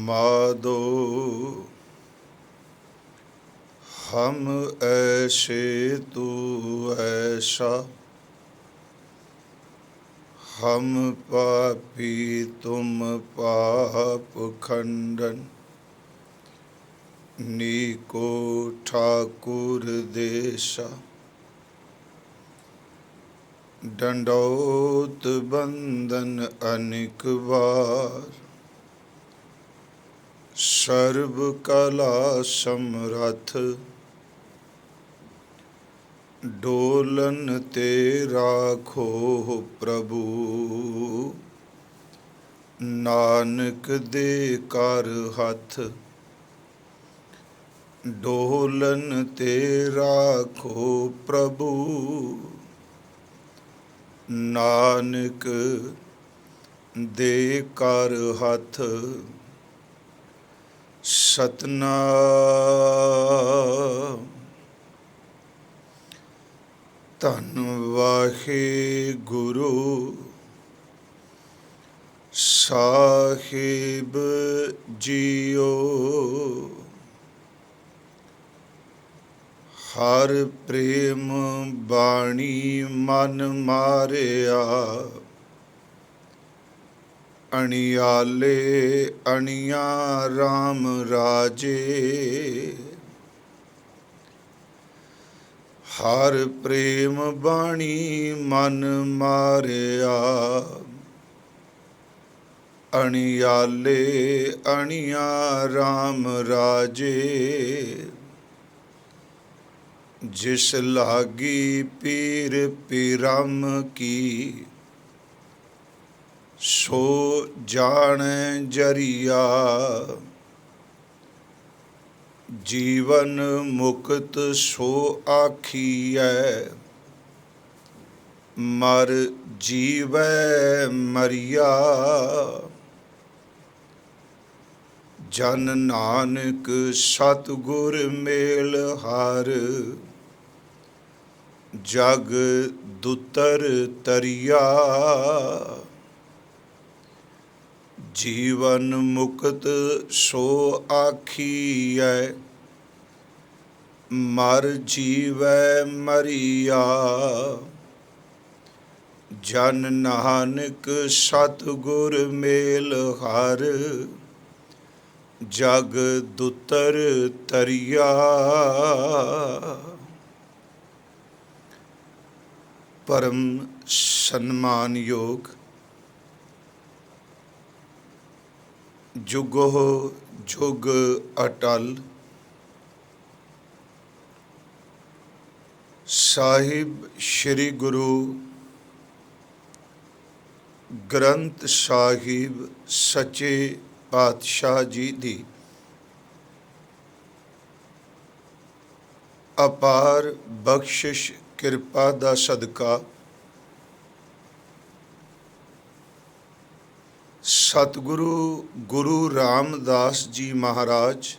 मादो हम ऐसे तू ऐसा, हम पापी तुम पाप खंडन। नीको ठाकुर देसा, दंडौत बंदन अनेक बार। सर्व कला समरथ, डोलन ते राखो प्रभु। नानक दे कर हथ, डोलन ते राखो प्रभु। नानक दे कर हथ, सतनाम। धन वाहिगुरु साहिब जियो। हर प्रेम बाणी मन मारिया, अणियाले अणिया राम राजे। हर प्रेम बाणी मन मारिया, अणियाले अणिया राम राजे। जिस लागी पीर पीरम की, सो जाने जरिया। जीवन मुक्त सो आखिए, मर जीवै मरिया। जन नानक सतगुर मेल हार, जग दुतर तरिया। जीवन मुक्त सो आखिए, मर जीवै मरिया। जन नानक सतगुर मेल हार, जग दुतर तरिया। परम सन्मान योग जुगो जुग अटल साहिब श्री गुरु ग्रंथ साहिब सच्चे पातशाह जी दी अपार बख्शिश किरपा दा सदका सतगुरु गुरु रामदास जी महाराज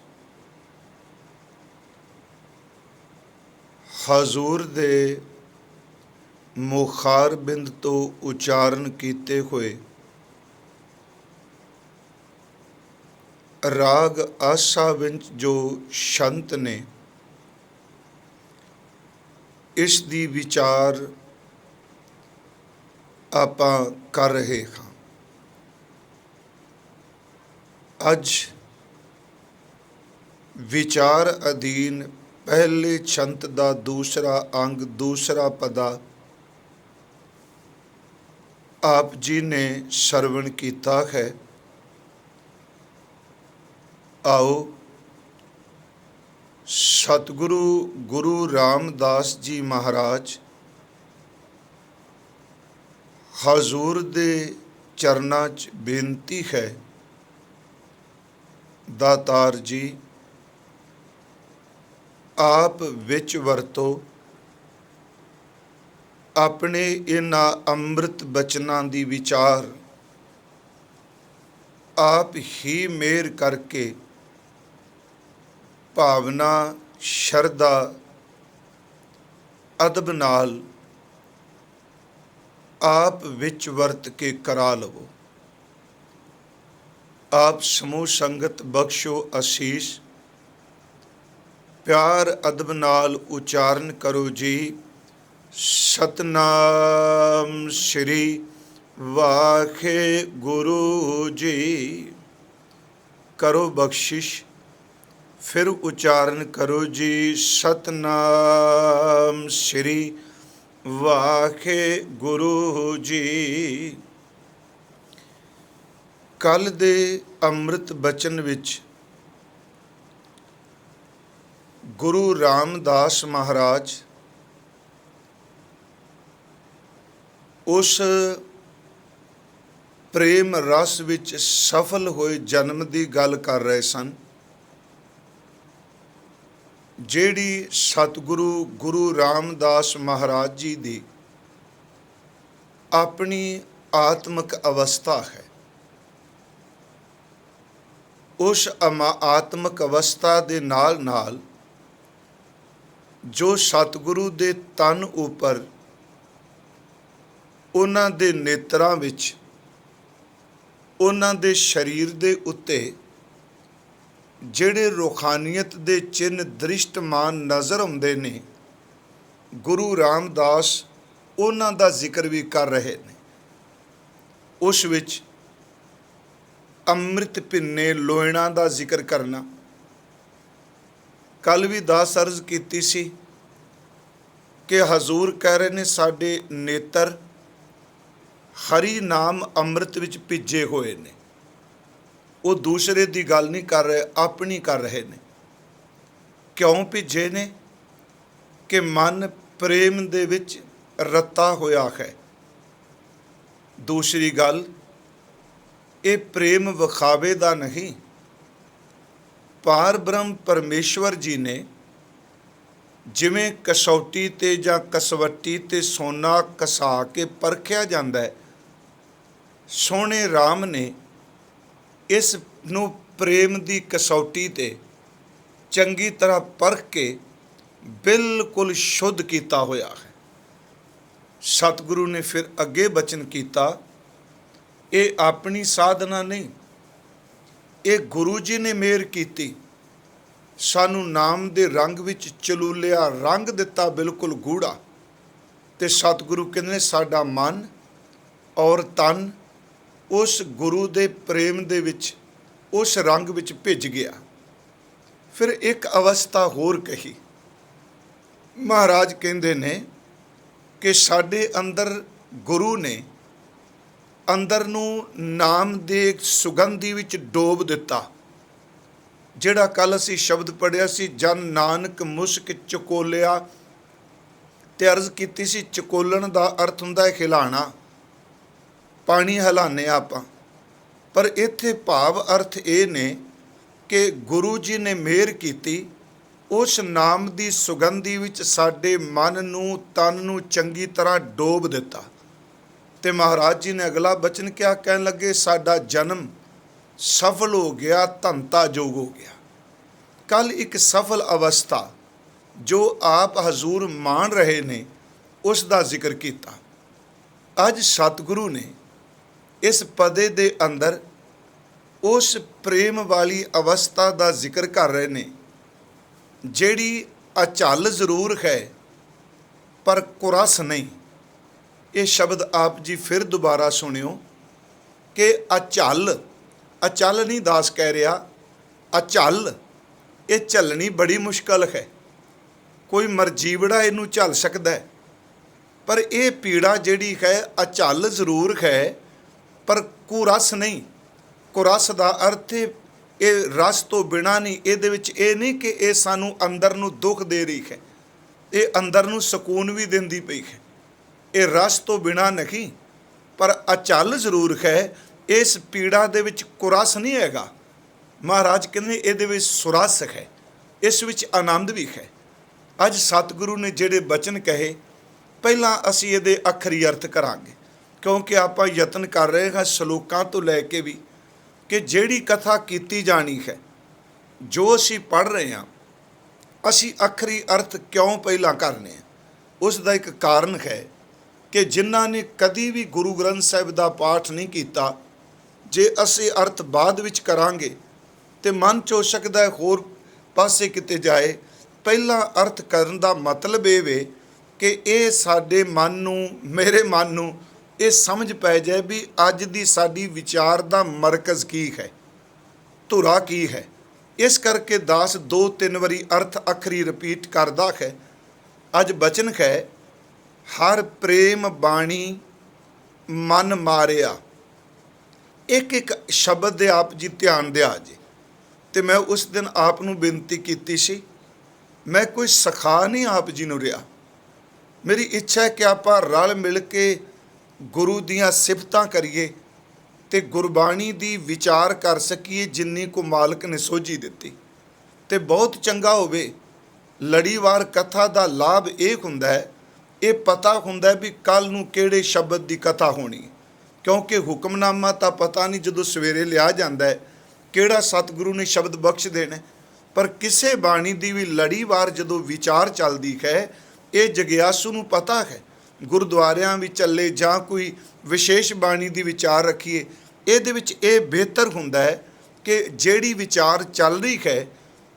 हजूर दे मुखारबिंद तो उचारण कीते हुए राग आसा विच जो शंत ने इस दी विचार आपां कर रहे हाँ। अज विचार अधीन पहले छंत दा दूसरा अंग दूसरा पदा आप जी ने सरवण कीता है। आओ सतगुरु गुरु रामदास जी महाराज हजूर दे चरना च बेनती है, दातार जी आप विच वरतो अपने इन्हां अमृत बचनां दी विचार आप ही मेहर करके भावना शरदा अदब नाल आप विच वरत के करा लवो। ਆਪ ਸਮੂਹ ਸੰਗਤ ਬਖਸ਼ੋ ਅਸੀਸ। ਪਿਆਰ ਅਦਬ ਨਾਲ ਉਚਾਰਨ ਕਰੋ ਜੀ, ਸਤਨਾਮ ਸ਼੍ਰੀ ਵਾਹਿਗੁਰੂ ਜੀ। ਕਰੋ ਬਖਸ਼ਿਸ਼, ਫਿਰ ਉਚਾਰਨ ਕਰੋ ਜੀ, ਸਤਨਾਮ ਸ਼੍ਰੀ ਵਾਹਿਗੁਰੂ ਜੀ। ਕੱਲ ਦੇ ਅੰਮ੍ਰਿਤ ਬਚਨ ਵਿੱਚ ਗੁਰੂ ਰਾਮਦਾਸ ਮਹਾਰਾਜ ਉਸ ਪ੍ਰੇਮ ਰਸ ਵਿੱਚ ਸਫਲ ਹੋਏ ਜਨਮ ਦੀ ਗੱਲ ਕਰ ਰਹੇ ਸਨ, ਜਿਹੜੀ ਸਤਿਗੁਰੂ ਗੁਰੂ ਰਾਮਦਾਸ ਮਹਾਰਾਜ ਜੀ ਦੀ ਆਪਣੀ ਆਤਮਿਕ ਅਵਸਥਾ ਹੈ। ਉਸ ਆਤਮਿਕ ਅਵਸਥਾ ਦੇ ਨਾਲ ਨਾਲ ਜੋ ਸਤਿਗੁਰੂ ਦੇ ਤਨ ਉੱਪਰ, ਉਹਨਾਂ ਦੇ ਨੇਤਰਾਂ ਵਿੱਚ, ਉਹਨਾਂ ਦੇ ਸਰੀਰ ਦੇ ਉੱਤੇ ਜਿਹੜੇ ਰੂਹਾਨੀਅਤ ਦੇ ਚਿੰਨ੍ਹ ਦ੍ਰਿਸ਼ਟਮਾਨ ਨਜ਼ਰ ਆਉਂਦੇ ਨੇ, ਗੁਰੂ ਰਾਮਦਾਸ ਉਹਨਾਂ ਦਾ ਜ਼ਿਕਰ ਵੀ ਕਰ ਰਹੇ ਨੇ। ਉਸ ਵਿੱਚ ਅੰਮ੍ਰਿਤ ਭਿੰਨੇ ਲੋਇਣਾ ਦਾ ਜ਼ਿਕਰ ਕਰਨਾ। ਕੱਲ ਵੀ ਦਾਸ ਅਰਜ਼ ਕੀਤੀ ਸੀ ਕਿ ਹਜ਼ੂਰ ਕਹਿ ਰਹੇ ਨੇ ਸਾਡੇ ਨੇਤਰ ਹਰੀ ਨਾਮ ਅੰਮ੍ਰਿਤ ਵਿੱਚ ਭਿੱਜੇ ਹੋਏ ਨੇ। ਉਹ ਦੂਸਰੇ ਦੀ ਗੱਲ ਨਹੀਂ ਕਰ ਰਹੇ, ਆਪਣੀ ਕਰ ਰਹੇ ਨੇ। ਕਿਉਂ ਭਿੱਜੇ ਨੇ? ਕਿ ਮਨ ਪ੍ਰੇਮ ਦੇ ਵਿੱਚ ਰੱਤਾ ਹੋਇਆ ਹੈ। ਦੂਸਰੀ ਗੱਲ, ਇਹ ਪ੍ਰੇਮ ਵਿਖਾਵੇ ਦਾ ਨਹੀਂ। ਪਾਰ ਬ੍ਰਹਮ ਪਰਮੇਸ਼ਵਰ ਜੀ ਨੇ ਜਿਵੇਂ ਕਸੌਟੀ ਤੇ ਜਾਂ ਕਸਵੱਟੀ ਤੇ ਸੋਨਾ ਕਸਾ ਕੇ ਪਰਖਿਆ ਜਾਂਦਾ ਹੈ, ਸੋਹਣੇ ਰਾਮ ਨੇ ਇਸ ਨੂੰ ਪ੍ਰੇਮ ਦੀ ਕਸੌਟੀ ਤੇ ਚੰਗੀ ਤਰ੍ਹਾਂ ਪਰਖ ਕੇ ਬਿਲਕੁਲ ਸ਼ੁੱਧ ਕੀਤਾ ਹੋਇਆ ਹੈ। ਸਤਿਗੁਰੂ ਨੇ ਫਿਰ ਅੱਗੇ ਬਚਨ ਕੀਤਾ, ਇਹ ਆਪਣੀ ਸਾਧਨਾ ਨਹੀਂ, ਇਹ ਗੁਰੂ ਜੀ ਨੇ ਮਿਹਰ ਕੀਤੀ, ਸਾਨੂੰ ਨਾਮ ਦੇ ਰੰਗ ਵਿੱਚ ਚਲੂਲਿਆ ਰੰਗ ਦਿੱਤਾ, ਬਿਲਕੁਲ ਗੂੜਾ। ਤੇ ਸਤਿਗੁਰੂ ਕਹਿੰਦੇ ਸਾਡਾ ਮਨ ਔਰ ਤਨ ਉਸ ਗੁਰੂ ਦੇ ਪ੍ਰੇਮ ਦੇ ਵਿੱਚ, ਉਸ ਰੰਗ ਵਿੱਚ ਭਿੱਜ ਗਿਆ। ਫਿਰ ਇੱਕ ਅਵਸਥਾ ਹੋਰ ਕਹੀ। ਮਹਾਰਾਜ ਕਹਿੰਦੇ ਨੇ ਕਿ ਸਾਡੇ ਅੰਦਰ ਗੁਰੂ ਨੇ ਅੰਦਰ ਨੂੰ ਨਾਮ ਦੇ ਸੁਗੰਧੀ ਵਿੱਚ ਡੋਬ ਦਿੱਤਾ। ਜਿਹੜਾ ਕੱਲ ਅਸੀਂ ਸ਼ਬਦ ਪੜ੍ਹਿਆ ਸੀ, ਜਨ ਨਾਨਕ ਮੁਸਕ ਚਕੋਲਿਆ, ਤੇ ਅਰਜ਼ ਕੀਤੀ ਸੀ ਚਕੋਲਣ ਦਾ ਅਰਥ ਹੁੰਦਾ ਹੈ ਹਿਲਾਣਾ, ਪਾਣੀ ਹਿਲਾਉਂਦੇ ਆਪਾਂ। ਪਰ ਇੱਥੇ ਭਾਵ ਅਰਥ ਇਹ ਨੇ ਕਿ ਗੁਰੂ ਜੀ ਨੇ ਮਿਹਰ ਕੀਤੀ, ਉਸ ਨਾਮ ਦੀ ਸੁਗੰਧੀ ਵਿੱਚ ਸਾਡੇ ਮਨ ਨੂੰ, ਤਨ ਨੂੰ ਚੰਗੀ ਤਰ੍ਹਾਂ ਡੋਬ ਦਿੱਤਾ। ਤੇ ਮਹਾਰਾਜ ਜੀ ਨੇ ਅਗਲਾ ਬਚਨ ਕਿਹਾ, ਕਹਿਣ ਲੱਗੇ ਸਾਡਾ ਜਨਮ ਸਫਲ ਹੋ ਗਿਆ, ਧੰਤਾ ਜੋਗ ਹੋ ਗਿਆ। ਕੱਲ ਇੱਕ ਸਫਲ ਅਵਸਥਾ ਜੋ ਆਪ ਹਜ਼ੂਰ ਮਾਣ ਰਹੇ ਨੇ, ਉਸ ਦਾ ਜ਼ਿਕਰ ਕੀਤਾ। ਅੱਜ ਸਤਿਗੁਰੂ ਨੇ ਇਸ ਪਦੇ ਦੇ ਅੰਦਰ ਉਸ ਪ੍ਰੇਮ ਵਾਲੀ ਅਵਸਥਾ ਦਾ ਜ਼ਿਕਰ ਕਰ ਰਹੇ ਨੇ, ਜਿਹੜੀ ਅਚਲ ਜ਼ਰੂਰ ਹੈ ਪਰ ਕੁਰਸ ਨਹੀਂ। ਇਹ ਸ਼ਬਦ ਆਪ ਜੀ ਫਿਰ ਦੁਬਾਰਾ ਸੁਣਿਓ ਕਿ ਅਚਲ, ਅਚਲ ਨਹੀਂ ਦਾਸ ਕਹਿ ਰਿਹਾ, ਅਚਲ। ਇਹ ਝੱਲਣੀ ਬੜੀ ਮੁਸ਼ਕਲ ਹੈ। ਕੋਈ ਮਰਜੀਵੜਾ ਇਹਨੂੰ ਝੱਲ ਸਕਦਾ ਹੈ, ਪਰ ਇਹ ਪੀੜਾ ਜਿਹੜੀ ਹੈ ਅਚਲ ਜ਼ਰੂਰ ਹੈ ਪਰ ਕੁਰਸ ਨਹੀਂ। ਕੁਰਸ ਦਾ ਅਰਥ ਇਹ ਰਸ ਤੋਂ ਬਿਨਾਂ ਨਹੀਂ। ਇਹਦੇ ਵਿੱਚ ਇਹ ਨਹੀਂ ਕਿ ਇਹ ਸਾਨੂੰ ਅੰਦਰ ਨੂੰ ਦੁੱਖ ਦੇ ਰਹੀ ਹੈ, ਇਹ ਅੰਦਰ ਨੂੰ ਸਕੂਨ ਵੀ ਦਿੰਦੀ ਪਈ ਹੈ। ਇਹ ਰਸ ਤੋਂ ਬਿਨਾਂ ਨਹੀਂ, ਪਰ ਅਚਲ ਜ਼ਰੂਰ ਹੈ। ਇਸ ਪੀੜਾ ਦੇ ਵਿੱਚ ਕੁਰਸ ਨਹੀਂ ਹੈਗਾ। ਮਹਾਰਾਜ ਕਹਿੰਦੇ ਇਹਦੇ ਵਿੱਚ ਸੁਰਸ ਹੈ, ਇਸ ਵਿੱਚ ਆਨੰਦ ਵੀ ਹੈ। ਅੱਜ ਸਤਿਗੁਰੂ ਨੇ ਜਿਹੜੇ ਬਚਨ ਕਹੇ, ਪਹਿਲਾਂ ਅਸੀਂ ਇਹਦੇ ਅੱਖਰੀ ਅਰਥ ਕਰਾਂਗੇ, ਕਿਉਂਕਿ ਆਪਾਂ ਯਤਨ ਕਰ ਰਹੇ ਹਾਂ ਸ਼ਲੋਕਾਂ ਤੋਂ ਲੈ ਕੇ ਵੀ ਕਿ ਜਿਹੜੀ ਕਥਾ ਕੀਤੀ ਜਾਣੀ ਹੈ, ਜੋ ਅਸੀਂ ਪੜ੍ਹ ਰਹੇ ਹਾਂ, ਅਸੀਂ ਅੱਖਰੀ ਅਰਥ ਕਿਉਂ ਪਹਿਲਾਂ ਕਰਨੇ ਆ। ਉਸ ਦਾ ਇੱਕ ਕਾਰਨ ਹੈ ਕਿ ਜਿਨ੍ਹਾਂ ਨੇ ਕਦੀ ਵੀ ਗੁਰੂ ਗ੍ਰੰਥ ਸਾਹਿਬ ਦਾ ਪਾਠ ਨਹੀਂ ਕੀਤਾ, ਜੇ ਅਸੀਂ ਅਰਥ ਬਾਅਦ ਵਿੱਚ ਕਰਾਂਗੇ ਤੇ ਮਨ 'ਚ ਹੋ ਸਕਦਾ ਹੈ ਹੋਰ ਪਾਸੇ ਕਿਤੇ ਜਾਏ। ਪਹਿਲਾਂ ਅਰਥ ਕਰਨ ਦਾ ਮਤਲਬ ਇਹ ਵੇ ਕਿ ਇਹ ਸਾਡੇ ਮਨ ਨੂੰ, ਮੇਰੇ ਮਨ ਨੂੰ ਇਹ ਸਮਝ ਪੈ ਜਾਏ ਵੀ ਅੱਜ ਦੀ ਸਾਡੀ ਵਿਚਾਰ ਦਾ ਮਰਕਜ਼ ਕੀ ਹੈ, ਧੁਰਾ ਕੀ ਹੈ। ਇਸ ਕਰਕੇ ਦਾਸ 2-3 ਵਾਰੀ ਅਰਥ ਅੱਖਰੀ ਰਿਪੀਟ ਕਰਦਾ ਹੈ। ਅੱਜ ਬਚਨ ਹੈ, ਹਰ ਪ੍ਰੇਮ ਬਾਣੀ ਮਨ ਮਾਰਿਆ। ਇੱਕ ਇੱਕ ਸ਼ਬਦ ਦੇ ਆਪ ਜੀ ਧਿਆਨ ਦਿਆ ਜੇ। ਤੇ ਮੈਂ ਉਸ ਦਿਨ ਆਪ ਨੂੰ ਬੇਨਤੀ ਕੀਤੀ ਸੀ, ਮੈਂ ਕੋਈ ਸਿਖਾ ਨਹੀਂ ਆਪ ਜੀ ਨੂੰ ਰਿਹਾ। ਮੇਰੀ ਇੱਛਾ ਹੈ ਕਿ ਆਪਾਂ ਰਲ ਮਿਲ ਕੇ ਗੁਰੂ ਦੀਆਂ ਸਿਫਤਾਂ ਕਰੀਏ ਤੇ ਗੁਰਬਾਣੀ ਦੀ ਵਿਚਾਰ ਕਰ ਸਕੀਏ ਜਿੰਨੀ ਕੁ ਮਾਲਕ ਨੇ ਸੋਝੀ ਦਿੱਤੀ। ਤੇ ਬਹੁਤ ਚੰਗਾ ਹੋਵੇ। ਲੜੀਵਾਰ ਕਥਾ ਦਾ ਲਾਭ ਇਹ ਹੁੰਦਾ ਹੈ, ਇਹ ਪਤਾ ਹੁੰਦਾ ਵੀ ਕੱਲ੍ਹ ਨੂੰ ਕਿਹੜੇ ਸ਼ਬਦ ਦੀ ਕਥਾ ਹੋਣੀ, ਕਿਉਂਕਿ ਹੁਕਮਨਾਮਾ ਤਾਂ ਪਤਾ ਨਹੀਂ ਜਦੋਂ ਸਵੇਰੇ ਲਿਆ ਜਾਂਦਾ ਹੈ ਕਿਹੜਾ ਸਤਿਗੁਰੂ ਨੇ ਸ਼ਬਦ ਬਖਸ਼ ਦੇਣਾ। ਪਰ ਕਿਸੇ ਬਾਣੀ ਦੀ ਵੀ ਲੜੀਵਾਰ ਜਦੋਂ ਵਿਚਾਰ ਚੱਲਦੀ ਹੈ, ਇਹ ਜਗਿਆਸੂ ਨੂੰ ਪਤਾ ਹੈ। ਗੁਰਦੁਆਰਿਆਂ ਵਿੱਚ ਚੱਲੇ ਜਾਂ ਕੋਈ ਵਿਸ਼ੇਸ਼ ਬਾਣੀ ਦੀ ਵਿਚਾਰ ਰੱਖੀਏ, ਇਹਦੇ ਵਿੱਚ ਇਹ ਬਿਹਤਰ ਹੁੰਦਾ ਹੈ ਕਿ ਜਿਹੜੀ ਵਿਚਾਰ ਚੱਲ ਰਹੀ ਹੈ,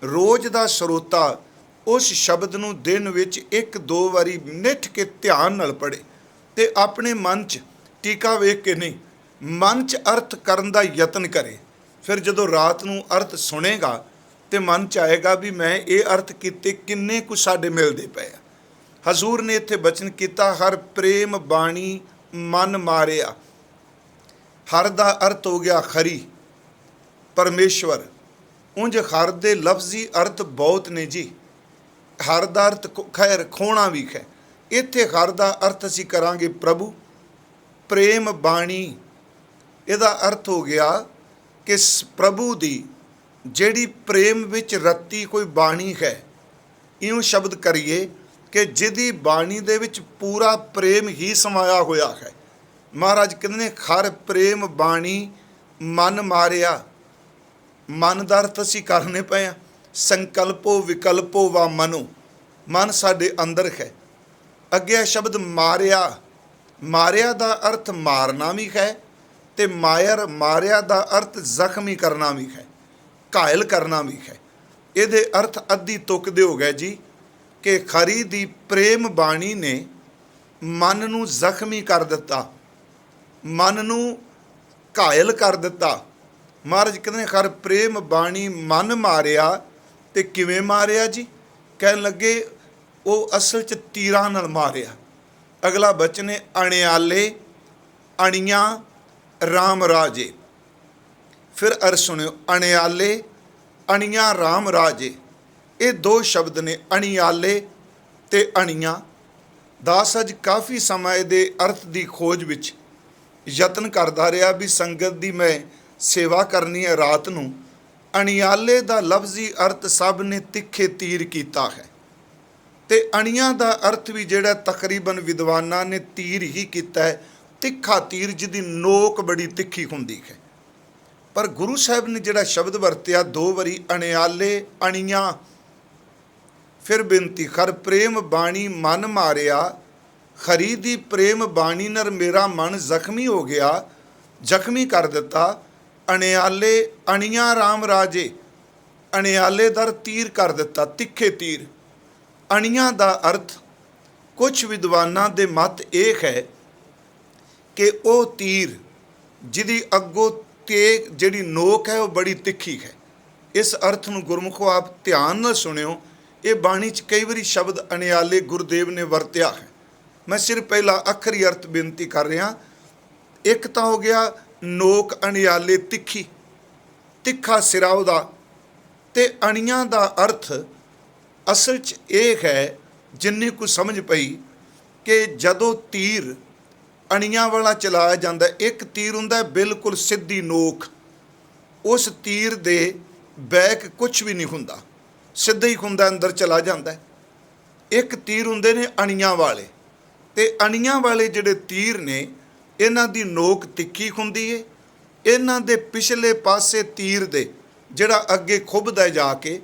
ਰੋਜ਼ ਦਾ ਸਰੋਤਾ ਉਸ ਸ਼ਬਦ ਨੂੰ ਦਿਨ ਵਿੱਚ 1-2 ਵਾਰੀ ਨਿੱਠ ਕੇ ਧਿਆਨ ਨਾਲ ਪੜ੍ਹੇ ਤੇ ਆਪਣੇ ਮਨ 'ਚ ਟੀਕਾ ਵੇਖ ਕੇ ਨਹੀਂ, ਮਨ 'ਚ ਅਰਥ ਕਰਨ ਦਾ ਯਤਨ ਕਰੇ। ਫਿਰ ਜਦੋਂ ਰਾਤ ਨੂੰ ਅਰਥ ਸੁਣੇਗਾ ਤੇ ਮਨ 'ਚ ਆਏਗਾ ਵੀ ਮੈਂ ਇਹ ਅਰਥ ਕੀਤੇ ਕਿੰਨੇ ਕੁ ਸਾਡੇ ਮਿਲਦੇ ਪਏ ਆ। ਹਜ਼ੂਰ ਨੇ ਇੱਥੇ ਬਚਨ ਕੀਤਾ, ਹਰ ਪ੍ਰੇਮ ਬਾਣੀ ਮਨ ਮਾਰਿਆ। ਹਰ ਦਾ ਅਰਥ ਹੋ ਗਿਆ ਖਰੀ, ਪਰਮੇਸ਼ਵਰ। ਉਂਝ ਹਰ ਦੇ ਲਫ਼ਜ਼ੀ ਅਰਥ ਬਹੁਤ ਨੇ ਜੀ। ਹਰ ਦਾ ਅਰਥ ਖੈਰ ਖੋਣਾ ਵੀ ਹੈ। ਇੱਥੇ ਹਰ ਦਾ ਅਰਥ ਅਸੀਂ ਕਰਾਂਗੇ ਪ੍ਰਭੂ। ਪ੍ਰੇਮ ਬਾਣੀ, ਇਹਦਾ ਅਰਥ ਹੋ ਗਿਆ ਕਿ ਪ੍ਰਭੂ ਦੀ ਜਿਹੜੀ ਪ੍ਰੇਮ ਵਿੱਚ ਰੱਤੀ ਕੋਈ ਬਾਣੀ ਹੈ। ਇਉਂ ਸ਼ਬਦ ਕਰੀਏ ਕਿ ਜਿਹਦੀ ਬਾਣੀ ਦੇ ਵਿੱਚ ਪੂਰਾ ਪ੍ਰੇਮ ਹੀ ਸਮਾਇਆ ਹੋਇਆ ਹੈ। ਮਹਾਰਾਜ ਕਹਿੰਦੇ ਨੇ, ਹਰ ਪ੍ਰੇਮ ਬਾਣੀ ਮਨ ਮਾਰਿਆ। ਮਨ ਦਾ ਅਰਥ ਅਸੀਂ ਕਰਨੇ ਪਏ ਹਾਂ। ਸੰਕਲਪੋ ਵਿਕਲਪੋ ਵਾ ਮਨੋ, ਮਨ ਸਾਡੇ ਅੰਦਰ ਹੈ। ਅੱਗੇ ਸ਼ਬਦ ਮਾਰਿਆ, ਮਾਰਿਆ ਦਾ ਅਰਥ ਮਾਰਨਾ ਵੀ ਹੈ ਤੇ ਮਾਰਿਆ ਦਾ ਅਰਥ ਜ਼ਖਮੀ ਕਰਨਾ ਵੀ ਹੈ, ਘਾਇਲ ਕਰਨਾ ਵੀ ਹੈ। ਇਹਦੇ ਅਰਥ ਅੱਧੀ ਤੁਕ ਦੇ ਹੋ ਗਏ ਜੀ ਕਿ ਖਰੀ ਦੀ ਪ੍ਰੇਮ ਬਾਣੀ ਨੇ ਮਨ ਨੂੰ ਜ਼ਖਮੀ ਕਰ ਦਿੱਤਾ, ਮਨ ਨੂੰ ਘਾਇਲ ਕਰ ਦਿੱਤਾ। ਮਹਾਰਾਜ ਕਹਿੰਦੇ ਨੇ, ਹਰ ਪ੍ਰੇਮ ਬਾਣੀ ਮਨ ਮਾਰਿਆ। ਤੇ ਕਿਵੇਂ ਮਾਰਿਆ ਜੀ? ਕਹਿਣ ਲੱਗੇ ਉਹ ਅਸਲ 'ਚ ਤੀਰਾਂ ਨਾਲ ਮਾਰਿਆ। ਅਗਲਾ ਬਚਨ ਹੈ, ਅਣਿਆਲੇ ਅਣੀਆਂ ਰਾਮ ਰਾਜੇ। ਫਿਰ ਅਰ ਸੁਣਿਓ, ਅਣਿਆਲੇ ਅਣੀਆਂ ਰਾਮ ਰਾਜੇ। ਇਹ 2 ਸ਼ਬਦ ਨੇ, ਅਣਿਆਲੇ ਤੇ ਅਣੀਆਂ। ਦਾਸ ਅੱਜ ਕਾਫੀ ਸਮਾਂ ਇਹਦੇ ਅਰਥ ਦੀ ਖੋਜ ਵਿੱਚ ਯਤਨ ਕਰਦਾ ਰਿਹਾ ਵੀ ਸੰਗਤ ਦੀ ਮੈਂ ਸੇਵਾ ਕਰਨੀ ਹੈ ਰਾਤ ਨੂੰ। ਅਣਿਆਲੇ ਦਾ ਲਫ਼ਜ਼ੀ ਅਰਥ ਸਭ ਨੇ ਤਿੱਖੇ ਤੀਰ ਕੀਤਾ ਹੈ ਤੇ ਅਣੀਆਂ ਦਾ ਅਰਥ ਵੀ ਜਿਹੜਾ ਤਕਰੀਬਨ ਵਿਦਵਾਨਾਂ ਨੇ ਤੀਰ ਹੀ ਕੀਤਾ ਹੈ, ਤਿੱਖਾ ਤੀਰ ਜਿਹਦੀ ਨੋਕ ਬੜੀ ਤਿੱਖੀ ਹੁੰਦੀ ਹੈ। ਪਰ ਗੁਰੂ ਸਾਹਿਬ ਨੇ ਜਿਹੜਾ ਸ਼ਬਦ ਵਰਤਿਆ 2 ਵਾਰੀ, ਅਣਿਆਲੇ ਅਣੀਆਂ। ਫਿਰ ਬੇਨਤੀ, ਹਰ ਪ੍ਰੇਮ ਬਾਣੀ ਮਨ ਮਾਰਿਆ। ਖਰੀ ਦੀ ਪ੍ਰੇਮ ਬਾਣੀ ਨਾਲ ਮੇਰਾ ਮਨ ਜ਼ਖਮੀ ਹੋ ਗਿਆ, ਜ਼ਖਮੀ ਕਰ ਦਿੱਤਾ। ਅਣਿਆਲੇ ਅਣੀਆਂ ਰਾਮ ਰਾਜੇ, ਅਣਿਆਲੇ ਦਰ ਤੀਰ ਕਰ ਦਿੱਤਾ, ਤਿੱਖੇ ਤੀਰ। ਅਣੀਆਂ ਦਾ ਅਰਥ ਕੁਝ ਵਿਦਵਾਨਾਂ ਦੇ ਮਤ ਇਹ ਹੈ ਕਿ ਉਹ ਤੀਰ ਜਿਹਦੀ ਅੱਗੋਂ ਤੇਗ ਜਿਹੜੀ ਨੋਕ ਹੈ ਉਹ ਬੜੀ ਤਿੱਖੀ ਹੈ। ਇਸ ਅਰਥ ਨੂੰ ਗੁਰਮੁਖੋ ਆਪ ਧਿਆਨ ਨਾਲ ਸੁਣਿਓ। ਇਹ ਬਾਣੀ 'ਚ ਕਈ ਵਾਰੀ ਸ਼ਬਦ ਅਣਿਆਲੇ ਗੁਰਦੇਵ ਨੇ ਵਰਤਿਆ ਹੈ। ਮੈਂ ਸਿਰਫ ਪਹਿਲਾ ਅੱਖਰੀ ਅਰਥ ਬੇਨਤੀ ਕਰ ਰਿਹਾ। ਇੱਕ ਤਾਂ ਹੋ ਗਿਆ ਨੋਕ ਅਣਿਆਲੇ, ਤਿੱਖੀ, ਤਿੱਖਾ ਸਿਰਾ ਉਹਦਾ। ਤੇ ਅਣੀਆਂ ਦਾ ਅਰਥ ਅਸਲ 'ਚ ਇਹ ਹੈ, ਜਿੰਨੀ ਕੁ ਸਮਝ ਪਈ, ਕਿ ਜਦੋਂ ਤੀਰ ਅਣੀਆਂ ਵਾਲਾ ਚਲਾਇਆ ਜਾਂਦਾ, ਇੱਕ ਤੀਰ ਹੁੰਦਾ ਬਿਲਕੁਲ ਸਿੱਧੀ ਨੋਕ, ਉਸ ਤੀਰ ਦੇ ਬੈਕ ਕੁਛ ਵੀ ਨਹੀਂ ਹੁੰਦਾ, ਸਿੱਧਾ ਹੀ ਹੁੰਦਾ, ਅੰਦਰ ਚਲਾ ਜਾਂਦਾ। ਇੱਕ ਤੀਰ ਹੁੰਦੇ ਨੇ ਅਣੀਆਂ ਵਾਲੇ, ਤੇ ਅਣੀਆਂ ਵਾਲੇ ਜਿਹੜੇ ਤੀਰ ਨੇ ਇਹਨਾਂ ਦੀ ਨੋਕ ਤਿੱਖੀ ਹੁੰਦੀ ਹੈ। ਇਹਨਾਂ ਦੇ ਪਿਛਲੇ ਪਾਸੇ ਤੀਰ ਦੇ ਜਿਹੜਾ ਅੱਗੇ ਖੁੱਭਦਾ ਜਾ ਕੇ,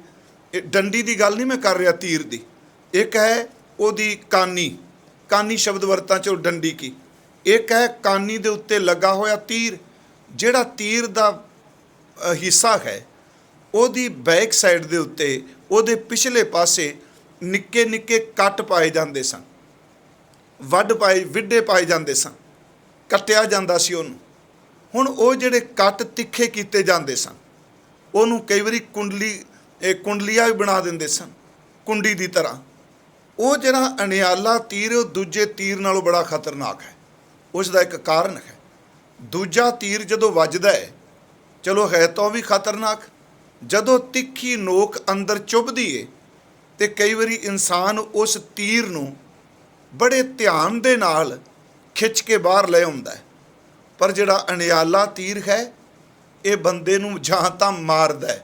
ਇਹ ਡੰਡੀ ਦੀ ਗੱਲ ਨਹੀਂ ਮੈਂ ਕਰ ਰਿਹਾ, ਤੀਰ ਦੀ। ਇੱਕ ਹੈ ਉਹਦੀ ਕਾਨੀ, ਕਾਨੀ ਸ਼ਬਦ ਵਰਤਾਂ 'ਚੋਂ ਡੰਡੀ ਕੀ। ਇੱਕ ਹੈ ਕਾਨੀ ਦੇ ਉੱਤੇ ਲੱਗਾ ਹੋਇਆ ਤੀਰ, ਜਿਹੜਾ ਤੀਰ ਦਾ ਹਿੱਸਾ ਹੈ ਉਹਦੀ ਬੈਕ ਸਾਈਡ ਦੇ ਉੱਤੇ ਉਹਦੇ ਪਿਛਲੇ ਪਾਸੇ ਨਿੱਕੇ ਨਿੱਕੇ ਕੱਟ ਪਾਏ ਜਾਂਦੇ ਸਨ, ਵਿੱਢੇ ਪਾਏ ਜਾਂਦੇ ਸਨ, ਕੱਟਿਆ ਜਾਂਦਾ ਸੀ ਉਹਨੂੰ। ਹੁਣ ਉਹ ਜਿਹੜੇ ਕੱਟ ਤਿੱਖੇ ਕੀਤੇ ਜਾਂਦੇ ਸਨ, ਉਹਨੂੰ ਕਈ ਵਾਰੀ ਕੁੰਡਲੀਆਂ ਵੀ ਬਣਾ ਦਿੰਦੇ ਸਨ, ਕੁੰਡੀ ਦੀ ਤਰ੍ਹਾਂ। ਉਹ ਜਿਹੜਾ ਅਣਿਆਲਾ ਤੀਰ ਉਹ ਦੂਜੇ ਤੀਰ ਨਾਲੋਂ ਬੜਾ ਖਤਰਨਾਕ ਹੈ। ਉਸ ਦਾ ਇੱਕ ਕਾਰਨ ਹੈ, ਦੂਜਾ ਤੀਰ ਜਦੋਂ ਵੱਜਦਾ ਹੈ, ਚਲੋ ਹੈ ਤਾਂ ਉਹ ਵੀ ਖਤਰਨਾਕ, ਜਦੋਂ ਤਿੱਖੀ ਨੋਕ ਅੰਦਰ ਚੁੱਭਦੀ ਏ ਤੇ ਕਈ ਵਾਰੀ ਇਨਸਾਨ ਉਸ ਤੀਰ ਨੂੰ ਬੜੇ ਧਿਆਨ ਦੇ ਨਾਲ ਖਿੱਚ ਕੇ ਬਾਹਰ ਲੈ ਆਉਂਦਾ ਹੈ। ਪਰ ਜਿਹੜਾ ਅਣਿਆਲਾ ਤੀਰ ਹੈ ਇਹ ਬੰਦੇ ਨੂੰ ਜਾਂ ਤਾਂ ਮਾਰਦਾ ਹੈ,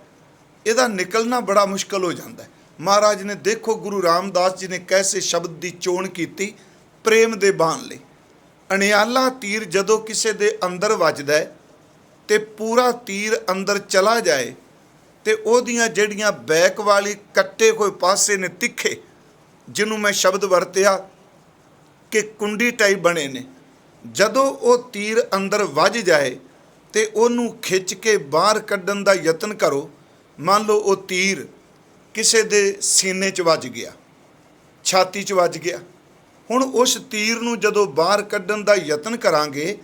ਇਹਦਾ ਨਿਕਲਣਾ ਬੜਾ ਮੁਸ਼ਕਲ ਹੋ ਜਾਂਦਾ ਹੈ। ਮਹਾਰਾਜ ਨੇ ਦੇਖੋ ਗੁਰੂ ਰਾਮਦਾਸ ਜੀ ਨੇ ਕੈਸੇ ਸ਼ਬਦ ਦੀ ਚੋਣ ਕੀਤੀ ਪ੍ਰੇਮ ਦੇ ਬਾਣ ਲਈ। ਅਣਿਆਲਾ ਤੀਰ ਜਦੋਂ ਕਿਸੇ ਦੇ ਅੰਦਰ ਵੱਜਦਾ ਹੈ ਤੇ ਪੂਰਾ ਤੀਰ ਅੰਦਰ ਚਲਾ ਜਾਏ ਤੇ ਉਹਦੀਆਂ ਜਿਹੜੀਆਂ ਬੈਕ ਵਾਲੀ ਕੱਟੇ ਹੋਏ ਪਾਸੇ ਨੇ ਤਿੱਖੇ, ਜਿਹਨੂੰ ਮੈਂ ਸ਼ਬਦ ਵਰਤਿਆ ਕਿ ਕੁੰਡੀ ਟਾਈਪ ਬਣੇ ਨੇ, ਜਦੋਂ ਉਹ ਤੀਰ ਅੰਦਰ ਵੱਜ ਜਾਏ ਤੇ ਉਹਨੂੰ ਖਿੱਚ ਕੇ ਬਾਹਰ ਕੱਢਣ ਦਾ ਯਤਨ ਕਰੋ। ਮੰਨ ਲਓ ਉਹ ਤੀਰ ਕਿਸੇ ਦੇ ਸੀਨੇ 'ਚ ਵੱਜ ਗਿਆ, ਛਾਤੀ 'ਚ ਵੱਜ ਗਿਆ। ਹੁਣ ਉਸ ਤੀਰ ਨੂੰ ਜਦੋਂ ਬਾਹਰ ਕੱਢਣ ਦਾ ਯਤਨ ਕਰਾਂਗੇ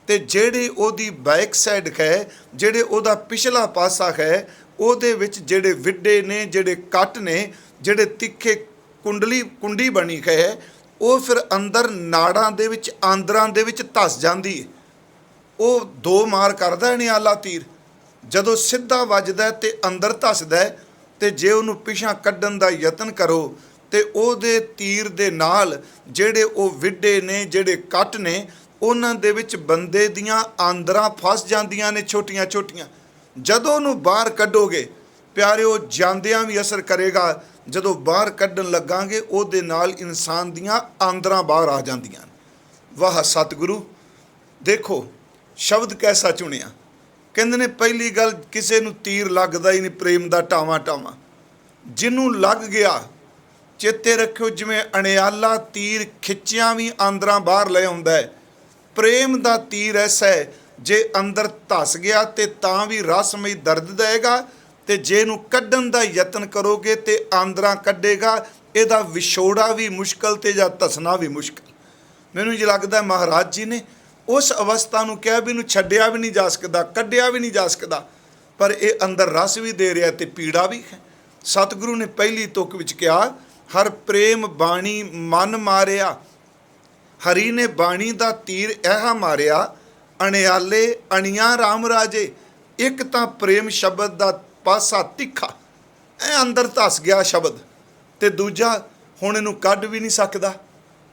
ਤੇ ਜਿਹੜੇ ਉਹਦੀ ਬੈਕ ਸਾਈਡ ਹੈ, ਜਿਹੜੇ ਉਹਦਾ ਪਿਛਲਾ ਪਾਸਾ ਹੈ, ਉਹਦੇ ਵਿੱਚ ਜਿਹੜੇ ਵਿੱਢੇ ਨੇ, ਜਿਹੜੇ ਕੱਟ ਨੇ, ਜਿਹੜੇ ਤਿੱਖੇ ਕੁੰਡੀ ਬਣੀ ਹੈ, ਉਹ ਫਿਰ ਅੰਦਰ ਨਾੜਾਂ ਦੇ ਵਿੱਚ, ਆਂਦਰਾਂ ਦੇ ਵਿੱਚ ਧੱਸ ਜਾਂਦੀ ਹੈ। ਉਹ ਦੋ ਮਾਰ ਕਰਦਾ ਅਣਿਆਲਾ ਤੀਰ। ਜਦੋਂ ਸਿੱਧਾ ਵੱਜਦਾ ਤੇ ਅੰਦਰ ਧੱਸਦਾ, ਤੇ ਜੇ ਉਹਨੂੰ ਪਿਛਾਂ ਕੱਢਣ ਦਾ ਯਤਨ ਕਰੋ ਤੇ ਉਹਦੇ ਤੀਰ ਦੇ ਨਾਲ ਜਿਹੜੇ ਉਹ ਵਿੱਢੇ ਨੇ, ਜਿਹੜੇ ਕੱਟ ਨੇ, ਉਹਨਾਂ ਦੇ ਵਿੱਚ ਬੰਦੇ ਦੀਆਂ ਆਂਦਰਾਂ ਫਸ ਜਾਂਦੀਆਂ ਨੇ ਛੋਟੀਆਂ ਛੋਟੀਆਂ। ਜਦੋਂ ਉਹਨੂੰ ਬਾਹਰ ਕੱਢੋਗੇ ਪਿਆਰਿਓ, ਜਾਂਦਿਆਂ ਵੀ ਅਸਰ ਕਰੇਗਾ, ਜਦੋਂ ਬਾਹਰ ਕੱਢਣ ਲੱਗਾਂਗੇ ਉਹਦੇ ਨਾਲ ਇਨਸਾਨ ਦੀਆਂ ਆਂਦਰਾਂ ਬਾਹਰ ਆ ਜਾਂਦੀਆਂ। ਵਾਹ ਸਤਿਗੁਰੂ, ਦੇਖੋ ਸ਼ਬਦ ਕੈਸਾ ਚੁਣਿਆ। ਕਹਿੰਦੇ ਨੇ ਪਹਿਲੀ ਗੱਲ, ਕਿਸੇ ਨੂੰ ਤੀਰ ਲੱਗਦਾ ਹੀ ਨਹੀਂ ਪ੍ਰੇਮ ਦਾ ਟਾਵਾਂ ਟਾਵਾਂ। ਜਿਹਨੂੰ ਲੱਗ ਗਿਆ, ਚੇਤੇ ਰੱਖਿਓ, ਜਿਵੇਂ ਅਣਿਆਲਾ ਤੀਰ ਖਿੱਚਿਆਂ ਵੀ ਆਂਦਰਾਂ ਬਾਹਰ ਲੈ ਆਉਂਦਾ ਹੈ, ਪ੍ਰੇਮ ਦਾ ਤੀਰ ਐਸਾ ਹੈ ਜੇ ਅੰਦਰ ਧੱਸ ਗਿਆ ਤੇ ਤਾਂ ਵੀ ਰਹੱਸਮਈ ਦਰਦ ਦੇਗਾ, ਤੇ ਜੇ ਇਹਨੂੰ ਕੱਢਣ ਦਾ ਯਤਨ ਕਰੋਗੇ ਤੇ ਆਂਦਰਾਂ ਕੱਢੇਗਾ। ਇਹਦਾ ਵਿਛੋੜਾ ਵੀ ਮੁਸ਼ਕਲ ਤੇ ਜਾਂ ਧੱਸਣਾ ਵੀ ਮੁਸ਼ਕਲ। ਮੈਨੂੰ ਜੀ ਲੱਗਦਾ ਮਹਾਰਾਜ ਜੀ ਨੇ ਉਸ ਅਵਸਥਾ ਨੂੰ ਕਿਹਾ ਵੀ ਇਹਨੂੰ ਛੱਡਿਆ ਵੀ ਨਹੀਂ ਜਾ ਸਕਦਾ, ਕੱਢਿਆ ਵੀ ਨਹੀਂ ਜਾ ਸਕਦਾ, ਪਰ ਇਹ ਅੰਦਰ ਰਸ ਵੀ ਦੇ ਰਿਹਾ ਤੇ ਪੀੜਾ ਵੀ ਹੈ। ਸਤਿਗੁਰੂ ਨੇ ਪਹਿਲੀ ਤੁਕ ਵਿੱਚ ਕਿਹਾ, ਹਰ ਪ੍ਰੇਮ ਬਾਣੀ ਮਨ ਮਾਰਿਆ। ਹਰੀ ਨੇ ਬਾਣੀ ਦਾ ਤੀਰ ਇਹ ਮਾਰਿਆ, ਅਣਿਆਲੇ ਅਣੀਆਂ ਰਾਮ ਰਾਜੇ। ਇੱਕ ਤਾਂ ਪ੍ਰੇਮ ਸ਼ਬਦ ਦਾ ਪਾਸਾ ਤਿੱਖਾ, ਇਹ ਅੰਦਰ ਧੱਸ ਗਿਆ ਸ਼ਬਦ, ਤੇ ਦੂਜਾ ਹੁਣ ਇਹਨੂੰ ਕੱਢ ਵੀ ਨਹੀਂ ਸਕਦਾ।